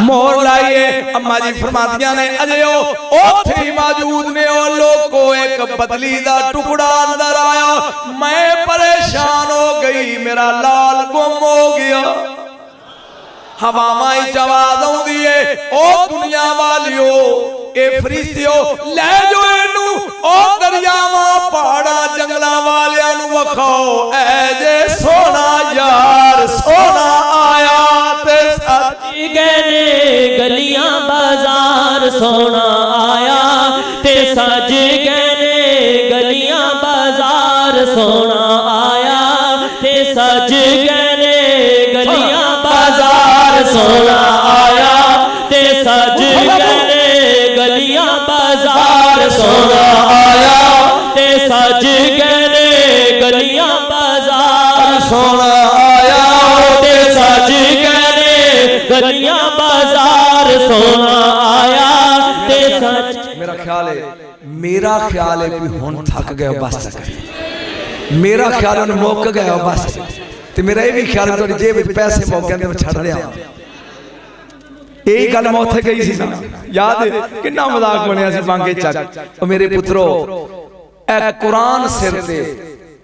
मोहर लाइए। अम्मा जी फरमातियां ने अजे ओथे ही मौजूद ने ओ लोगो एक बदली दा टुकड़ा अंदर आया, मैं परेशान हो गई, मेरा लाल गुम हो गया। हवावां च आवाज आउंदी है, ओ दुनिया वालियो ए फरिश्तियो ले जो इनू ओ दरियावां पहाड़ां जंगलां वालियां नू वखाओ, ऐ जे सोना यार सोना आया ते सच गहने गलियां बाजार सोना आया ते सज गहने गलियां बाजार सोना आया ते सज गहने गलियां बाजार सोना आया ते सज गहने गलियां बाजार सोना आया ते सज गहने गलियां बाजार सोना आया ते सज गहने गलियां बाजार सोना आया ते सच। मेरा ख्याल है भी हुण थक गए बस तक। मेरा ख्याल हुण मुक गया बस। ते मेरा ये भी ख्याल तुहाडी जेब विच पैसे मुक गए मैं छड़ दिया। यही गल मैं उत्थे गई सी ना, याद है किन्ना मजाक बनिया सी बांगे चक। ओ मेरे पुत्रो ए कुरान सिर ते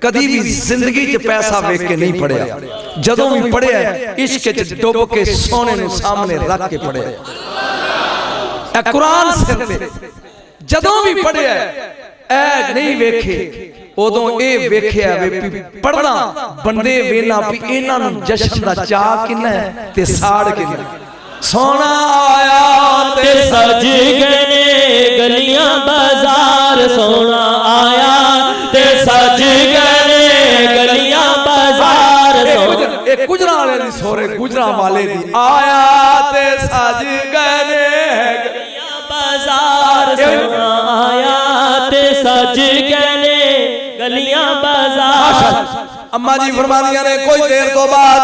कदी भी जिंदगी च पैसा वेख के नहीं पढ़िया, जदों भी पढ़िया इश्क च डुब के सोने नूं सामने रख के पढ़िया। ए कुरान सिर ते जदों भी पढ़िया ऐ नहीं वेखे, उदों ए वेखिया वे पढ़ना बंदे वेना भी इन्हां नूं जशन दा चाह किन्ना है ते साड़ किन्ना। सोना आया ते सज गए गलियां बाजार सोना आया ते सज गए गलियां बाजार सोना। ए गुजरा वाले दी सोरे गुजरा वाले दी आया ते सज गए गलियां बाजार सोना आया ते सज गए गलियां बाजार। अम्मा जी फरमादियां ने कोई देर तो बाद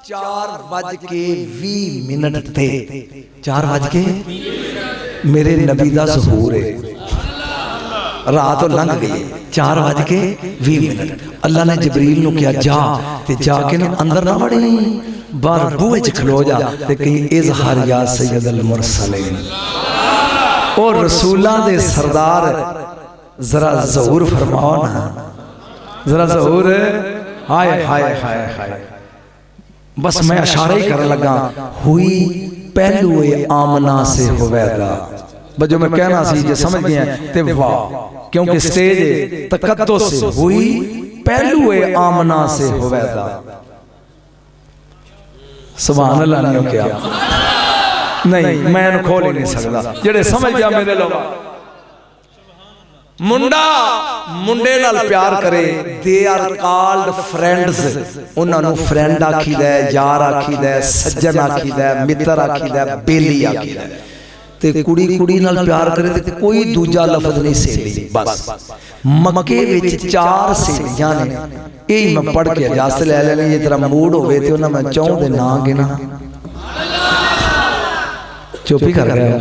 4:20 ते 4:20 मेरे नबी दा ज़हूर है। रात लंघ गई 4:20। अल्लाह ने जबरील नूं कहा जा ते जाके ना अंदर ना वड़ी, बाहर बूहे च खलो जा ते कहीं इज़हार या सैयदुल मुरसलीन और रसूलां दे सरदार जरा ज़हूर फरमाओ ना, जरा ज़हूर। हाय हाय हाय हाय। बस मैं इशारा ही कर लगा, हुई पहलू आमना से होवेगा। जो मैं कहना सी जे समझ गए ते वाह, क्योंकि स्टेज तकद्दुस से हुई पहलू आमना से होवेगा। सुभान अल्लाह ने क्या नहीं मैं खोल ही नहीं सकता। जेड़े समझ गया मेरे लोग मुंडा मुंडे नाल प्यार करे, दे आर कॉल्ड फ्रेंड्स। उन्हां नूं फ्रेंड आखीदा है, यार आखीदा है, सज्जन आखीदा है, मित्र आखीदा है, बेली आखीदा है। ते कुड़ी कुड़ी नाल प्यार करे ते कोई दूजा लफ्ज नहीं सहेली। बस मक्के विच 4 सहेलियां ने, यही मैं पढ़ के इजाजत ले लेनी। जे तेरा मूड होवे ते उन्हां मैं 4 दे नाम गिना। चुप ही कर गया।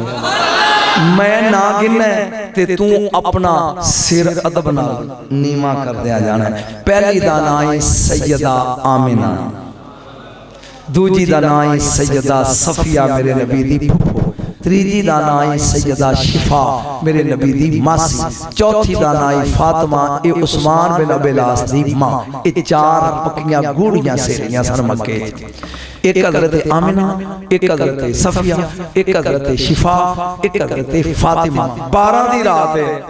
मैं ना गिनना ते तू अपना सिर अदब नाल नीवा कर दिया जाना। पहली दा नाम है सैयदा आमिना, दूजी दा नाम है सैयदा सफिया मेरे नबी दी फुफो, तीजी दा नाम है सैयदा शिफा मेरे नबी दी मासी, चौथी दा नाम है फातिमा ए उस्मान बिन अब्बास दी मां। ये 4 पक्कियां गूढ़ियां सहेलियां सन मक्के। एक हज़रत आमिना, एक हज़रत सफिया, एक हज़रत शिफा, एक हज़रत फातिमा। 12 दी रात है,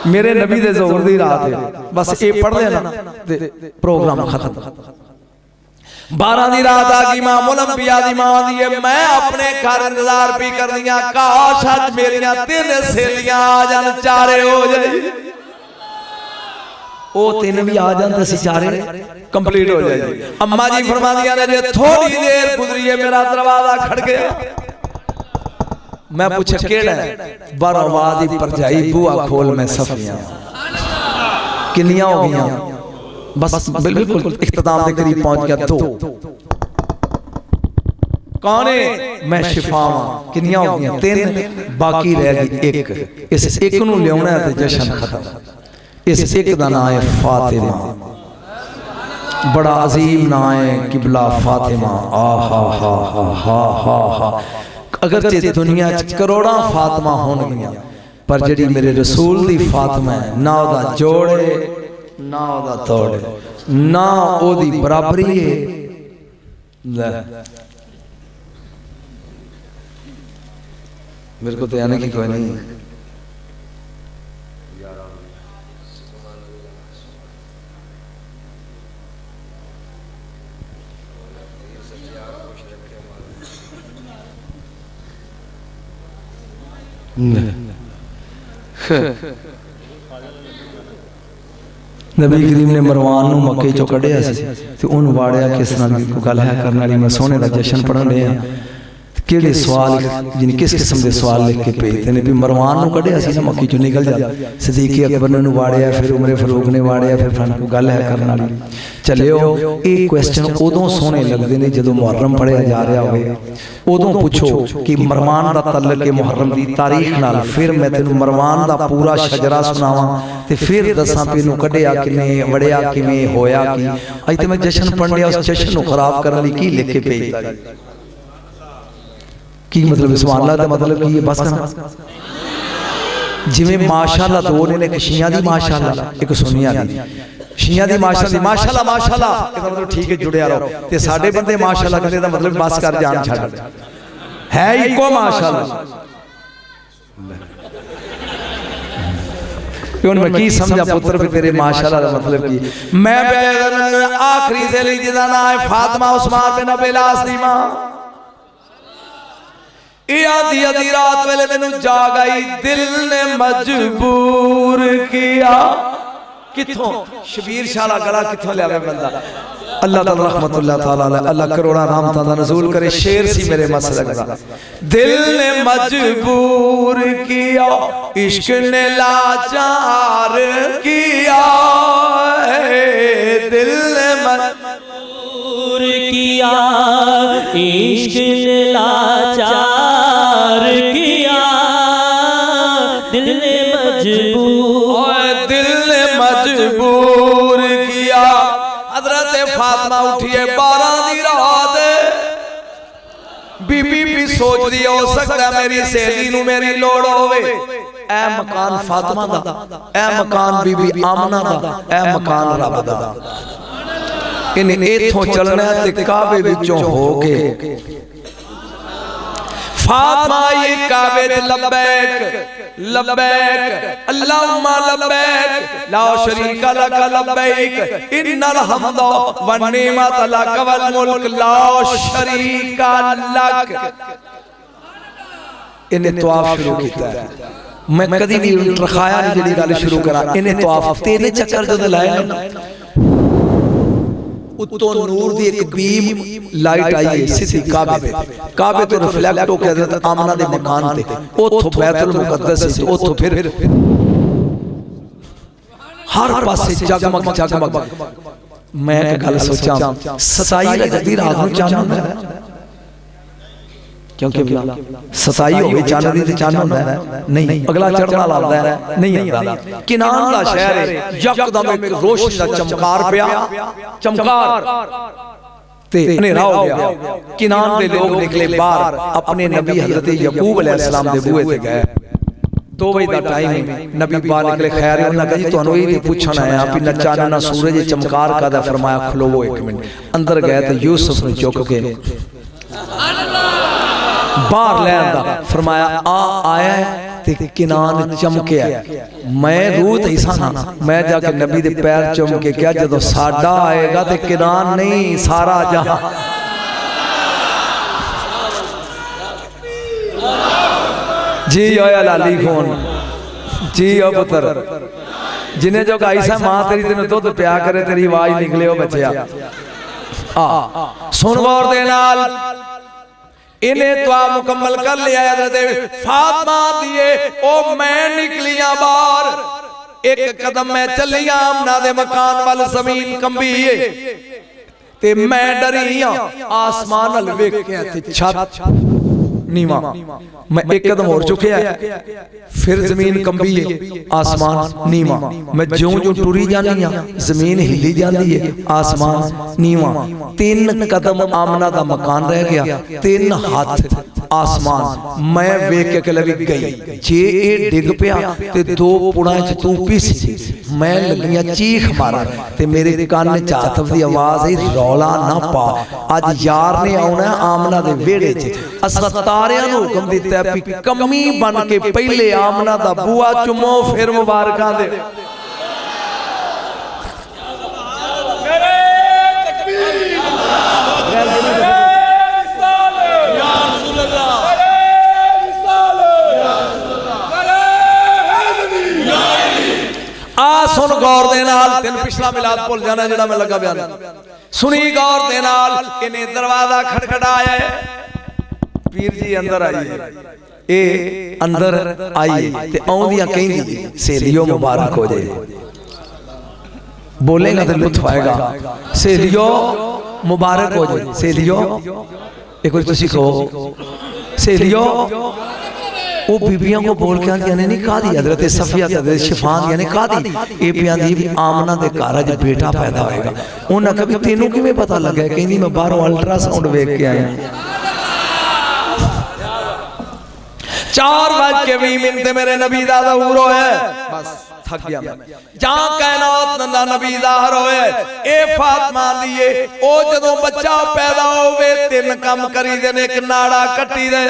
मेरे नबी दे ज़ोहर दी रात है। बस ये पढ़ लेना ते प्रोग्राम खत्म। 12 दी रात आ गई, मां मुलंबिया दी मां दी है। मैं अपने घर इंतजार भी कर दियां, काश अज मेरियां 3 सहेलियां आ जान, 4 हो जाए। ओ 3 भी आ जान, 4 कंप्लीट हो जाएगी। अम्मा जी फरमादियां ने जे थोड़ी देर गुजरी है मेरा दरवाजा खड़ गया। मैं पूछा केड़ा है, बाराबाद दी परजाई बुआ खोल मैं सफियां किन्नियां हो गईयां, बस बिल्कुल इख्तिताम के करीब पहुंच गया। दो कौन है, मैं शिफावां किन्नियां हो गईयां, तीन बाकी रह गई एक। इस एक नू लियाना है ते जश्न खत्म। इस एक दा नाम है फातिमा, बड़ा अजीम नाम है किबला फातिमा। आ हा हा हा हा हा हा। अगर दुनिया करोड़ा फातिमा होणगियां पर जिहड़ी मेरे रसूल दी फातिमा है, ना ओदा जोड़े ना ओदा तोड़े ना ओदी बराबरी है। मेरे को तो यानी कि कोई नहीं। नबी करीम ने मरवान नूं मक्के चों कढ़िया सी ते उहनूं वाड़िया किस तरह दी कोई गल है करन वाली। मैं सोहणे दा जश्न पढ़न डे केड़े सवाल जिन किस किस्म के सवाल लिख के भेजते ने भी मरवान नूं कढ़िया सी ना मक्की चों निकल जा। सदीक अकबर ने वाड़िया, फिर उमर फारूक ने वाड़िया, फिर कोई गल है करन वाली। चलियो ये क्वेश्चन उदों सोहणे लगदे ने जदों मुहर्रम पढ़िया जा रहा होवे। उदों पुछो कि मरवान दा तल्लक है मुहर्रम दी तारीख नाल, फिर मैं तेनू मरवान दा पूरा शजरा सुनावां ते फिर दसां भी इनू कढ़िया किवें, वड़िया किवें, होया की। अज ते मैं जश्न पढ़निया, उस जश्न नूं खराब करन लई की लिख के भेजदा की मतलब सुभान अल्लाह दा मतलब की है बस करना। जिवें माशाअल्लाह दो ने, एक शिया दी माशाअल्लाह, एक सुन्नियां दी। शिया दी माशाअल्लाह माशाअल्लाह माशाअल्लाह इसदा मतलब ठीक है जुड़िया रहो, ते साडे बंदे माशाअल्लाह कहंदे दा मतलब बस कर जान छड्ड है इको माशाअल्लाह। क्यों मैं की समझा पुत्र भी तेरे माशाअल्लाह दा मतलब की। मैं आखिरी ज़ैली जिहदा नाम है फातिमा उस्मान बिन अबील आस दी मां। आधी आधी रात वेले मैनू जाग आई, दिल ने मजबूर किया। किथों शबीर शाह दा गला किथों लिया बंदा। अल्लाह ताला रहमतुल्लाह ताला अलैह, अल्लाह करोड़ा रहमतां दा नज़ूल करे। शेर सी मेरे मसलक दा। दिल ने मजबूर किया, इश्क ने लाचार किया, दिल ने मजबूर किया, इश्क ने लाचार किया, दिल ने मजबूर किया। हजरत फातिमा उठिए 12 दी रात, बीबी भी सोच दी हो सकता मेरी सहेली नूं मेरी लोड़ होवे। ए मकान फातिमा दा, ए मकान बीबी आमना दा, ए मकान रब दा। इन्हें इथों चलना ते काबे विचों हो के फातिमा ये काबे दे लब्बैक लब्बैक अल्लाहुम्मा लब्बैक ला शरीका लक लब्बैक इन्नल हम्द व निअमत लक वल मुल्क ला शरीका लक। इन्हें तवाफ शुरू किया है। मैं कदी नहीं रखाया नहीं जेडी गल शुरू करा। इन्हें तवाफ 3 चक्कर जो लाए ना, उत्तों नूर दी एक बीम लाइट आई है सीधी काबे पे। काबे तो रिफ्लेक्ट हो के आमना दे मकान ते, ओथों बैतुल मुकद्दस से, ओथों फिर हर पासे जगमग जगमग। मैं एक गल सोचा 27 रजब दी रात नूं चांद हुंदा है, क्योंकि 27 होवे चांद दी ते चांद हुंदा है नहीं, अगला चढ़ना लांदा है नहीं हुंदा। किनान दा शहर है, यकदम एक रोशनी दा चमकार पिया, चमकार ते हनेरा हो गया। किनान दे लोग निकले बाहर, अपने नबी हजरत यकूब अलैहिस्सलाम दे बूहे ते गए। 2 बजे दा टाइम है, नबी बाहर निकले। खैर है, उन्होंने कहा जी तुहानू ये पूछना है आप ना चांद ना सूरज चमकार का दा। फरमाया खलोवो 1 मिनट। अंदर गए तो यूसुफ ने चुक के बाहर ले आंदा। फरमाया आया ते किनान चमकिया। मैं रूह ते साना, मैं जाके नबी दे पैर चुम के क्या जदों साडा आएगा ते किनान नहीं सारा जहां। जी आया लाली फोन जी ओ पुत्र, जिन्हें जो गाई सा मां तेरी तेन दुध प्या करे, तेरी आवाज निकले हो बच्चिया। सुन गौर दे नाल, इन्हें दुआ मुकम्मल कर लिया। हज़रत फातिमा दिए ओ मैं निकलियां बाहर, एक कदम मैं चलियां आमना दे मकान वाल, जमीन कंबी ते मैं डरी हां। आसमान हल वेख्या ते छत नीवा, मैं एक कदम और चुकिया, फिर जमीन कंबी है, आसमान नीवा। मैं ज्यों ज्यों टुरी जानी हां जमीन हिली जाती है, आसमान नीवा। 3 कदम आमना दा मकान रह गया, 3 हाथ आसमान। मैं वेख के कहला भी गई, जे ए डिग पिया ते 2 पुड़ा च तू पिस। मैं लगियां चीख मारा ते मेरे कान च आतफ दी आवाज आई, रौला ना पा, अज यार ने आउणा आमना दे वेड़े च। असां तारियां नूं हुक्म दित्ता भी कमी बन के पहले आमना दा बूआ चुमो, फिर मुबारकां दे। सुन गौर दे नाल, तेन पिछला मिलाद भुल जाना जेड़ा मैं लगा बयान। सुनी गौर दे नाल, इन्हें दरवाजा खटखटाया, पीर जी अंदर आइए। ए अंदर आइए ते आउंदियां कहंदी सहेलियो मुबारक हो जाए। बोलेगा तो लुत्फ आएगा, सहेलियो मुबारक हो जाए। सहेलियो एक बार तुसी कहो, सहेलियो। वो बीबियां को बोल के आंदियां ने नहीं कहा दी, हज़रत सफिया ते शिफान ने कहा दी, ये पियांदी भी आमना दे घर अज बेटा पैदा होएगा। उन्हें कभी तेनू किवें पता लगा? कहंदी मैं बाहरों अल्ट्रासाउंड वेख के आई। 4:20 मेरे नबी दा ज़हूर होया, बस थक गया मैं। जहां कायनात दा नबी ज़ाहिर होया, ए फातिमा दिए ओ जदों बच्चा पैदा होवे 3 काम करी दे ने, एक नाड़ा कट्टी दे,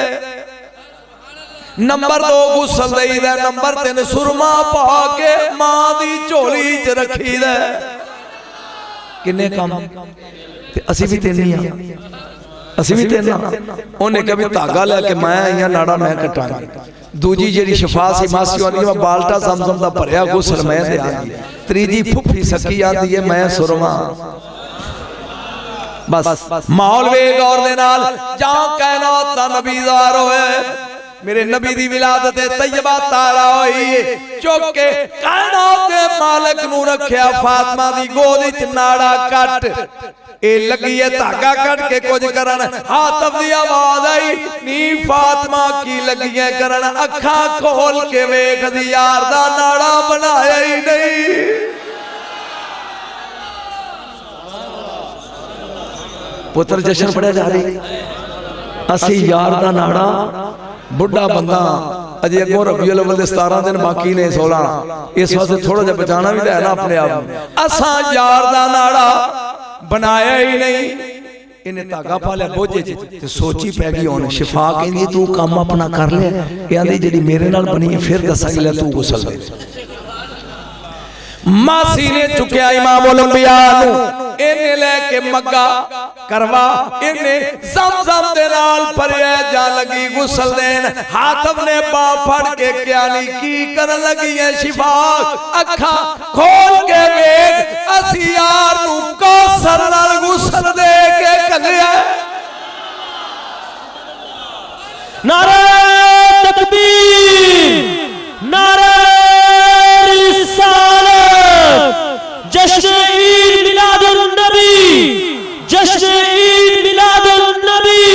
नंबर 2 गुसल दई दे, नंबर 3 सुरमा पा के मां दी झोली च रखी दे। किन्ने काम ते असी भी 3 ही हां, असी भी 3 हां। उन्हें कभी धागा लेके मैं आईया नाड़ा मैं कटांगी, दूजी जेड़ी शफा सी मासी आंदी मैं बाल्टा ज़मज़म दा भरिया गुसल मैं दे आंदी, तीजी फुफी सकी आंदी है मैं सुरमा। बस माहौल वे गौर दे नाल, जहां कायनात दा नबी ज़ाहिर होए, मेरे नबी दी विलादत तैयबा तारा होई, चुक के कायनात दे मालिक नूं रखिया फातिमा दी गोद विच नाड़ा कट। ए लगी है धागा कट के कुछ करन, आतफ दी आवाज आई, नी फातिमा की लगी है करन? अखां खोल के वेख दी यार दा नाड़ा बनाया ही नहीं। पुत्र जशन पढ़िया जा रही, असी यार दा नाड़ा, बुढ़ा बंदा अजे अगों रबीउल अव्वल दे 17 दिन बाकी ने 16, इस वास्ते थोड़ा जिहा बचाना भी है ना अपने आप। असां यार दा नाड़ा बनाया ही नहीं। इन्हें धागा पा लिया बोझे च ते सोची पै गई। हुण शिफा कहंदी तू काम अपना कर ले, कहंदी जेड़ी मेरे नाल बनी है फिर दसांगी, ले तू गुसल दे। मासी ने चुकिया इमामुल अंबिया नू, इन्हें लेके मग्गा करवा, इन्हें ज़मज़म दे नाल भरिया जा लगी गुसल देन। हाथम ने बाप फड़ के क्या नहीं की करन लगी है शिफा, अखा खोल के वेख असी यार नू कौसर नाल गुसल दे के कलिया। नारे तकबीर, नारे रिसालत, जश्न ईद मिलादुन नबी, जश्न ईद मिलादुन नबी।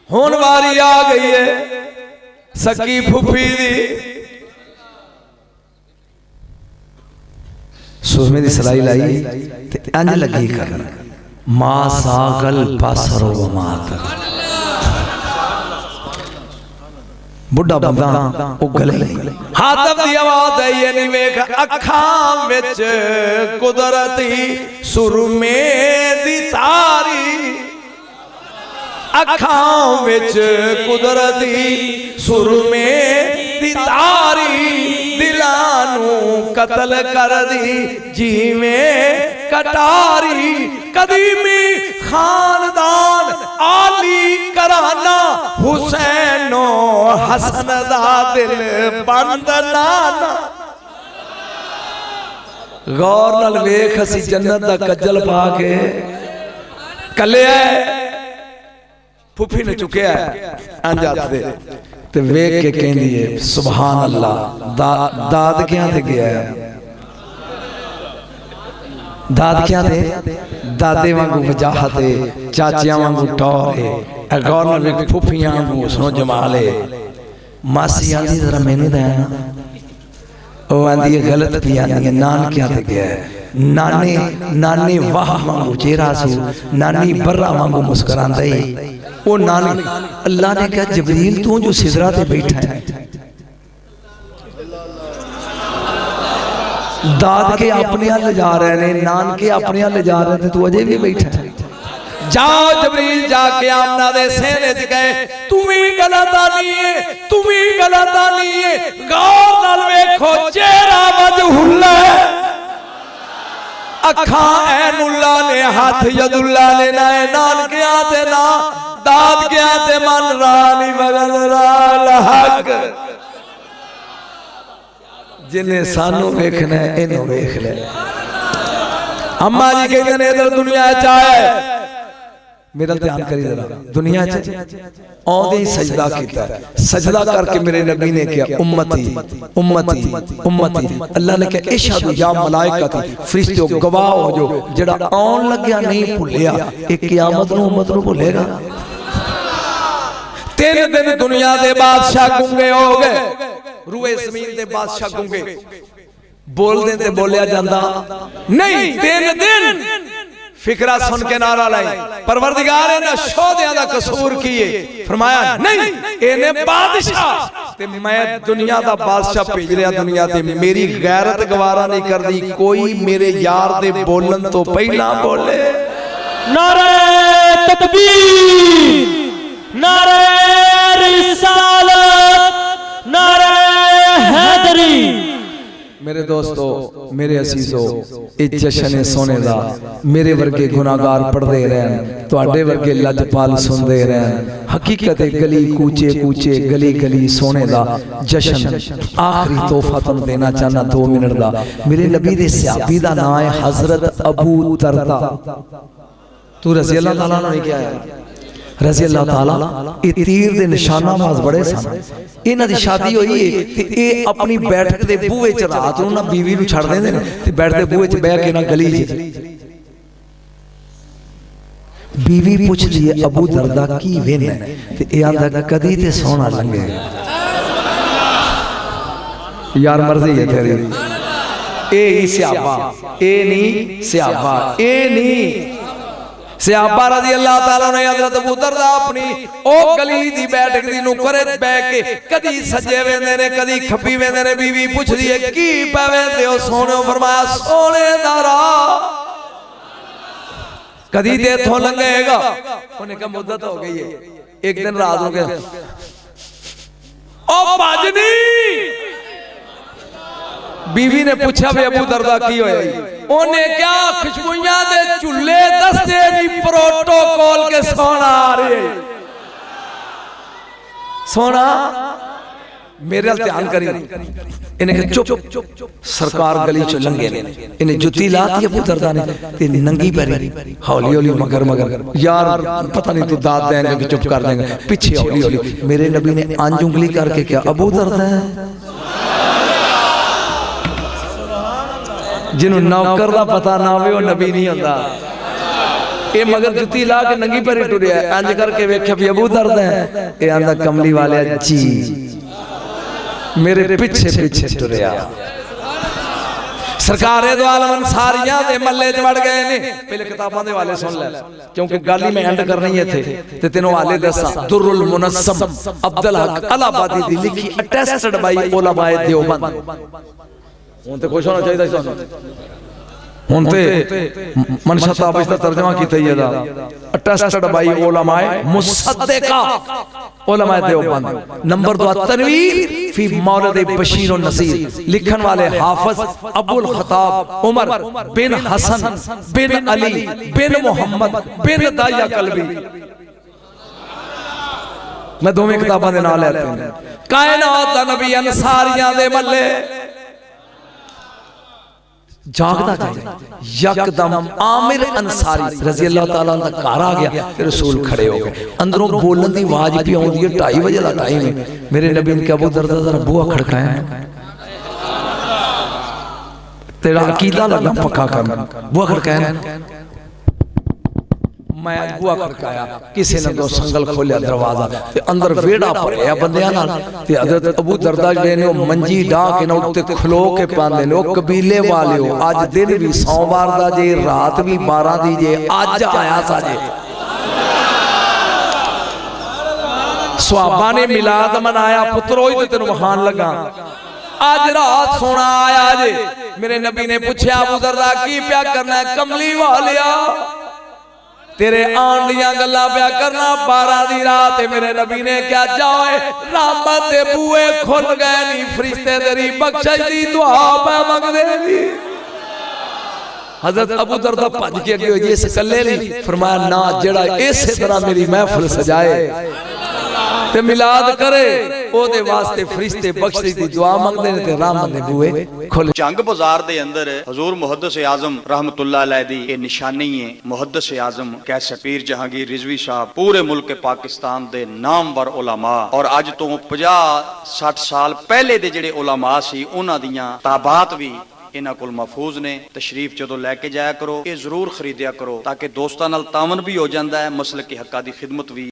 हुण वारी आ गई है सकी फुफी दी। सुरमे दी सलाई लाई ते अंज लगी करन, मा सागल बसरो व मात। बुढ़ा बंदा ओ गले हाथम दी आवाज है, ये नहीं वेख अखां विच कुदरती सुरमे दी तारी, अखां विच कुदरती सुरमे दी तारी, दिलां नू कतल कर दी जिवें कटारी। कदीमी खानदान आली कराना, हुसैनो हसन दा दिल बंद नाना। गौर नाल वेख असी जन्नत दा कज्जल पा के कले फुफी ने चुकया अंज हथ दे ते वेख के कहंदी है सुभान अल्लाह दादकियां ते गया दादकियां ते दादे वांगू वजाहत है चाचियां वांगू टौर है गौर नाल वेख फुफियां वांगू उसनो जमाल है मासी आंदी जरा मैनू दे ओ आंदी है गलत पी आंदी है नानकियां ते गया नाने नाने वाह वांगू चेहरा सू नानी बर्रा वांगू मुस्कुरांदा है ओ नानी अल्लाह ने कहा जबरील तू जो सिदरा ते बैठा है दाद के अपने हल जा रहे ने नान के अपने हल जा रहे थे तू अजे भी बैठा है जाओ जबरील जाके आमना दे सेने च गए तू भी गलत आनी है तू भी गलत आनी है गौर नाल वेखो चेहरा वजहुल्ला अखां ऐनुल्ला ने हाथ यदुल्ला ने ना नानकियां ते ना दादकियां ते मन रानी वगल राल हक जिन्हें सानू वेखना है इन्हों वेख ले अम्मा जी कहते हैं इधर दुनिया चाहे मेरा ध्यान करी जरा दुनिया च आउंदे ही सजदा कीता सजदा करके मेरे नबी ने कहा उम्मती उम्मती उम्मती अल्लाह ने कहा इशहदु या मलाइकती फरिश्ते गवाह हो जो जेड़ा आउन लगया नहीं भुलिया एक क़यामत नूं उम्मत नूं भुलेगा 3 दिन दुनिया दे बादशाह गुंगे हो गए रूए ज़मीन दे बादशाह गुंगे बोलदे ते बोलिया जांदा नहीं 3 दिन फिकरा सुन के नारा लाई परवरदिगार ने शोधियां दा कसूर किए फरमाया नहीं इन्हें बादशाह ते मैं दुनिया दा बादशाह भेज रहा दुनिया ते मेरी गैरत गवारा नहीं करदी कोई मेरे यार दे बोलन तो पहला बोले नारे तकबीर नारे रिसालत नारे हैदरी मेरे दोस्तों मेरे असीजों इस जश्न सोने दा मेरे वर्गे गुनाहगार पढ़ते रहन तुहाडे वर्गे लजपाल सुनते रहन हकीकत गली कूचे कूचे गली गली सोने दा जश्न आखिरी तोहफा तुम देना चाहना 2 मिनट दा मेरे नबी दे सहाबी दा नाम है हजरत अबू दरदा तू रज़ी अल्लाह ताला ने क्या है रज़ी अल्लाह ताला ये तीर दे निशानाबाज बड़े सन इन्हां दी शादी होई है ते ए अपनी बैठक दे बूहे च रात नूं ना बीवी नूं छड़ देंदे ने ते बैठदे बूहे च बैठ के ना गली च बीवी पुछदी है अबू दरदा की वेन है ते ए आंदा कदी ते सोना लंघे यार मर्जी है तेरी ए ही सहाबा ए नहीं सहाबा ए नहीं सहाबा रज़ी अल्लाह ताला ने हज़रत अबू दरदा अपनी ओ गली दी बैठक दी नुकरे बैठ के कदी सजे वेंदे ने कदी खब्बी वेंदे ने बीवी पुछदी है की पवेंदे हो सोने फरमाया सोने दा राह कदी ते इथों लंघेगा उन्हें कहा मुद्दत हो गई है एक दिन रात हो गया ओ भाजनी बीवी ने पूछा भी अबू दरदा की होया ओने क्या खुशबुइयां दे चुल्ले दस्ते दी प्रोटोकॉल के सोना आ रही सोना मेरे अल ध्यान करी इन्हें चुप सरकार गली चो लंघे ने इन्हें जुत्ती लाती अबू दरदा ने ते नंगी पैरी हौली हौली मगर मगर यार पता नहीं तू दाद देंगे कि चुप कर देंगे पीछे हौली हौली मेरे नबी ने अंज उंगली करके क्या अबू दरदा है जिन्हों नौकर का पता ना हो नबी नहीं होता ये मगर जुत्ती ला के नंगी पैरी टुरिया इंज करके वेख्या भी अबू दरदा है ये आंदा कमली वाले जी मेरे पीछे पीछे टुरिया सरकार दो आलम अंसारियां दे मल्ले च वड़ गए ने पहले किताबां दे वाले सुन ले क्योंकि गल ही मैं एंड करनी है थे ते तेनों हाले दसा दुर्रुल मुनस्सम अब्दुल हक अलाहाबादी दी लिखी अटेस्टेड बाय उलमाए देवबंद हुन ते खुश होना चाहिए सानू हुन ते मनशत आबश दा तर्जुमा कीता ही दा अटेस्टेड बाय उलमाए मुसद्दिका उलमाए देवबंद नंबर 2 तनवीर फी मौलिद बशीर व नज़ीर लिखन वाले हाफिज अबुल खताब उमर बिन हसन बिन अली बिन मोहम्मद बिन दाया कल्बी मैं दोवें किताबां दे नाम लेते हैं कायनात दा नबी अंसारियां दे मल्ले जागदा जाए यकदम आमिर अंसारी रजी अल्लाह तआला दा घर आ गया ते रसूल खड़े हो गए। अंदरों बोलन दी आवाज भी आउंदी है, 2:30 बजे दा टाइम है। मेरे नबी ने कहा अबू दरदा जरा बुआ खड़काया, तेरा अकीदा लगा पक्का करना। बुआ खड़काया, मैं बुआ खड़काया, किसी ने दो संगल खोलिया दरवाजा ते अंदर वेड़ा भरिया बंदियां नाल ते हजरत अबू दरदा जिहड़े ने ओ मंजी डाह के ना उत्ते खलो के पांदे ने। ओ कबीले वाले हो, अज दिन भी सोमवार दा जे, रात भी 12 दी जे, अज आया सा जे। सहाबा ने मिलाद मनाया, पुत्रो ही तेन महान लगा, आज रात सोना आया जे। मेरे नबी ने पूछा अबू दरदा की प्या करना है? कमली वालिया तेरे आन दियां गल्लां प्या करना, 12 दी रात। मेरे नबी ने क्या जाओ रहमत दे बूए खुल गए नी, फरिश्ते तेरी बख्शिश दी दुआ पे मंगदे नी। हजरत अबू दरदा भज के अगे होए, इस कल्ले नहीं फरमाया ना, जेड़ा इस तरह मेरी महफिल सजाए ते मिलाद करे ओदे वास्ते फरिश्ते बख्शिश दी दुआ मंगदे ने ते रहमत दे बूए खुल। जंग बाजार दे अंदर हजूर मुहद्दिस आजम रहमतुल्लाह अलैह दी ये निशानी है। मुहद्दिस आजम कैसे पीर जहांगीर रिजवी साहब पूरे मुल्क पाकिस्तान दे नामवर उलमा, और अज तो 50-60 साल पहले दे जेड़े उलमा सी उन्हां दियां ताबात भी इन्हां कोल महफूज ने। तशरीफ जदों लैके जाया करो, ये जरूर खरीदिया करो ताकि दोस्तां नाल तावन भी हो जांदा है, मसलक हक्का दी खिदमत भी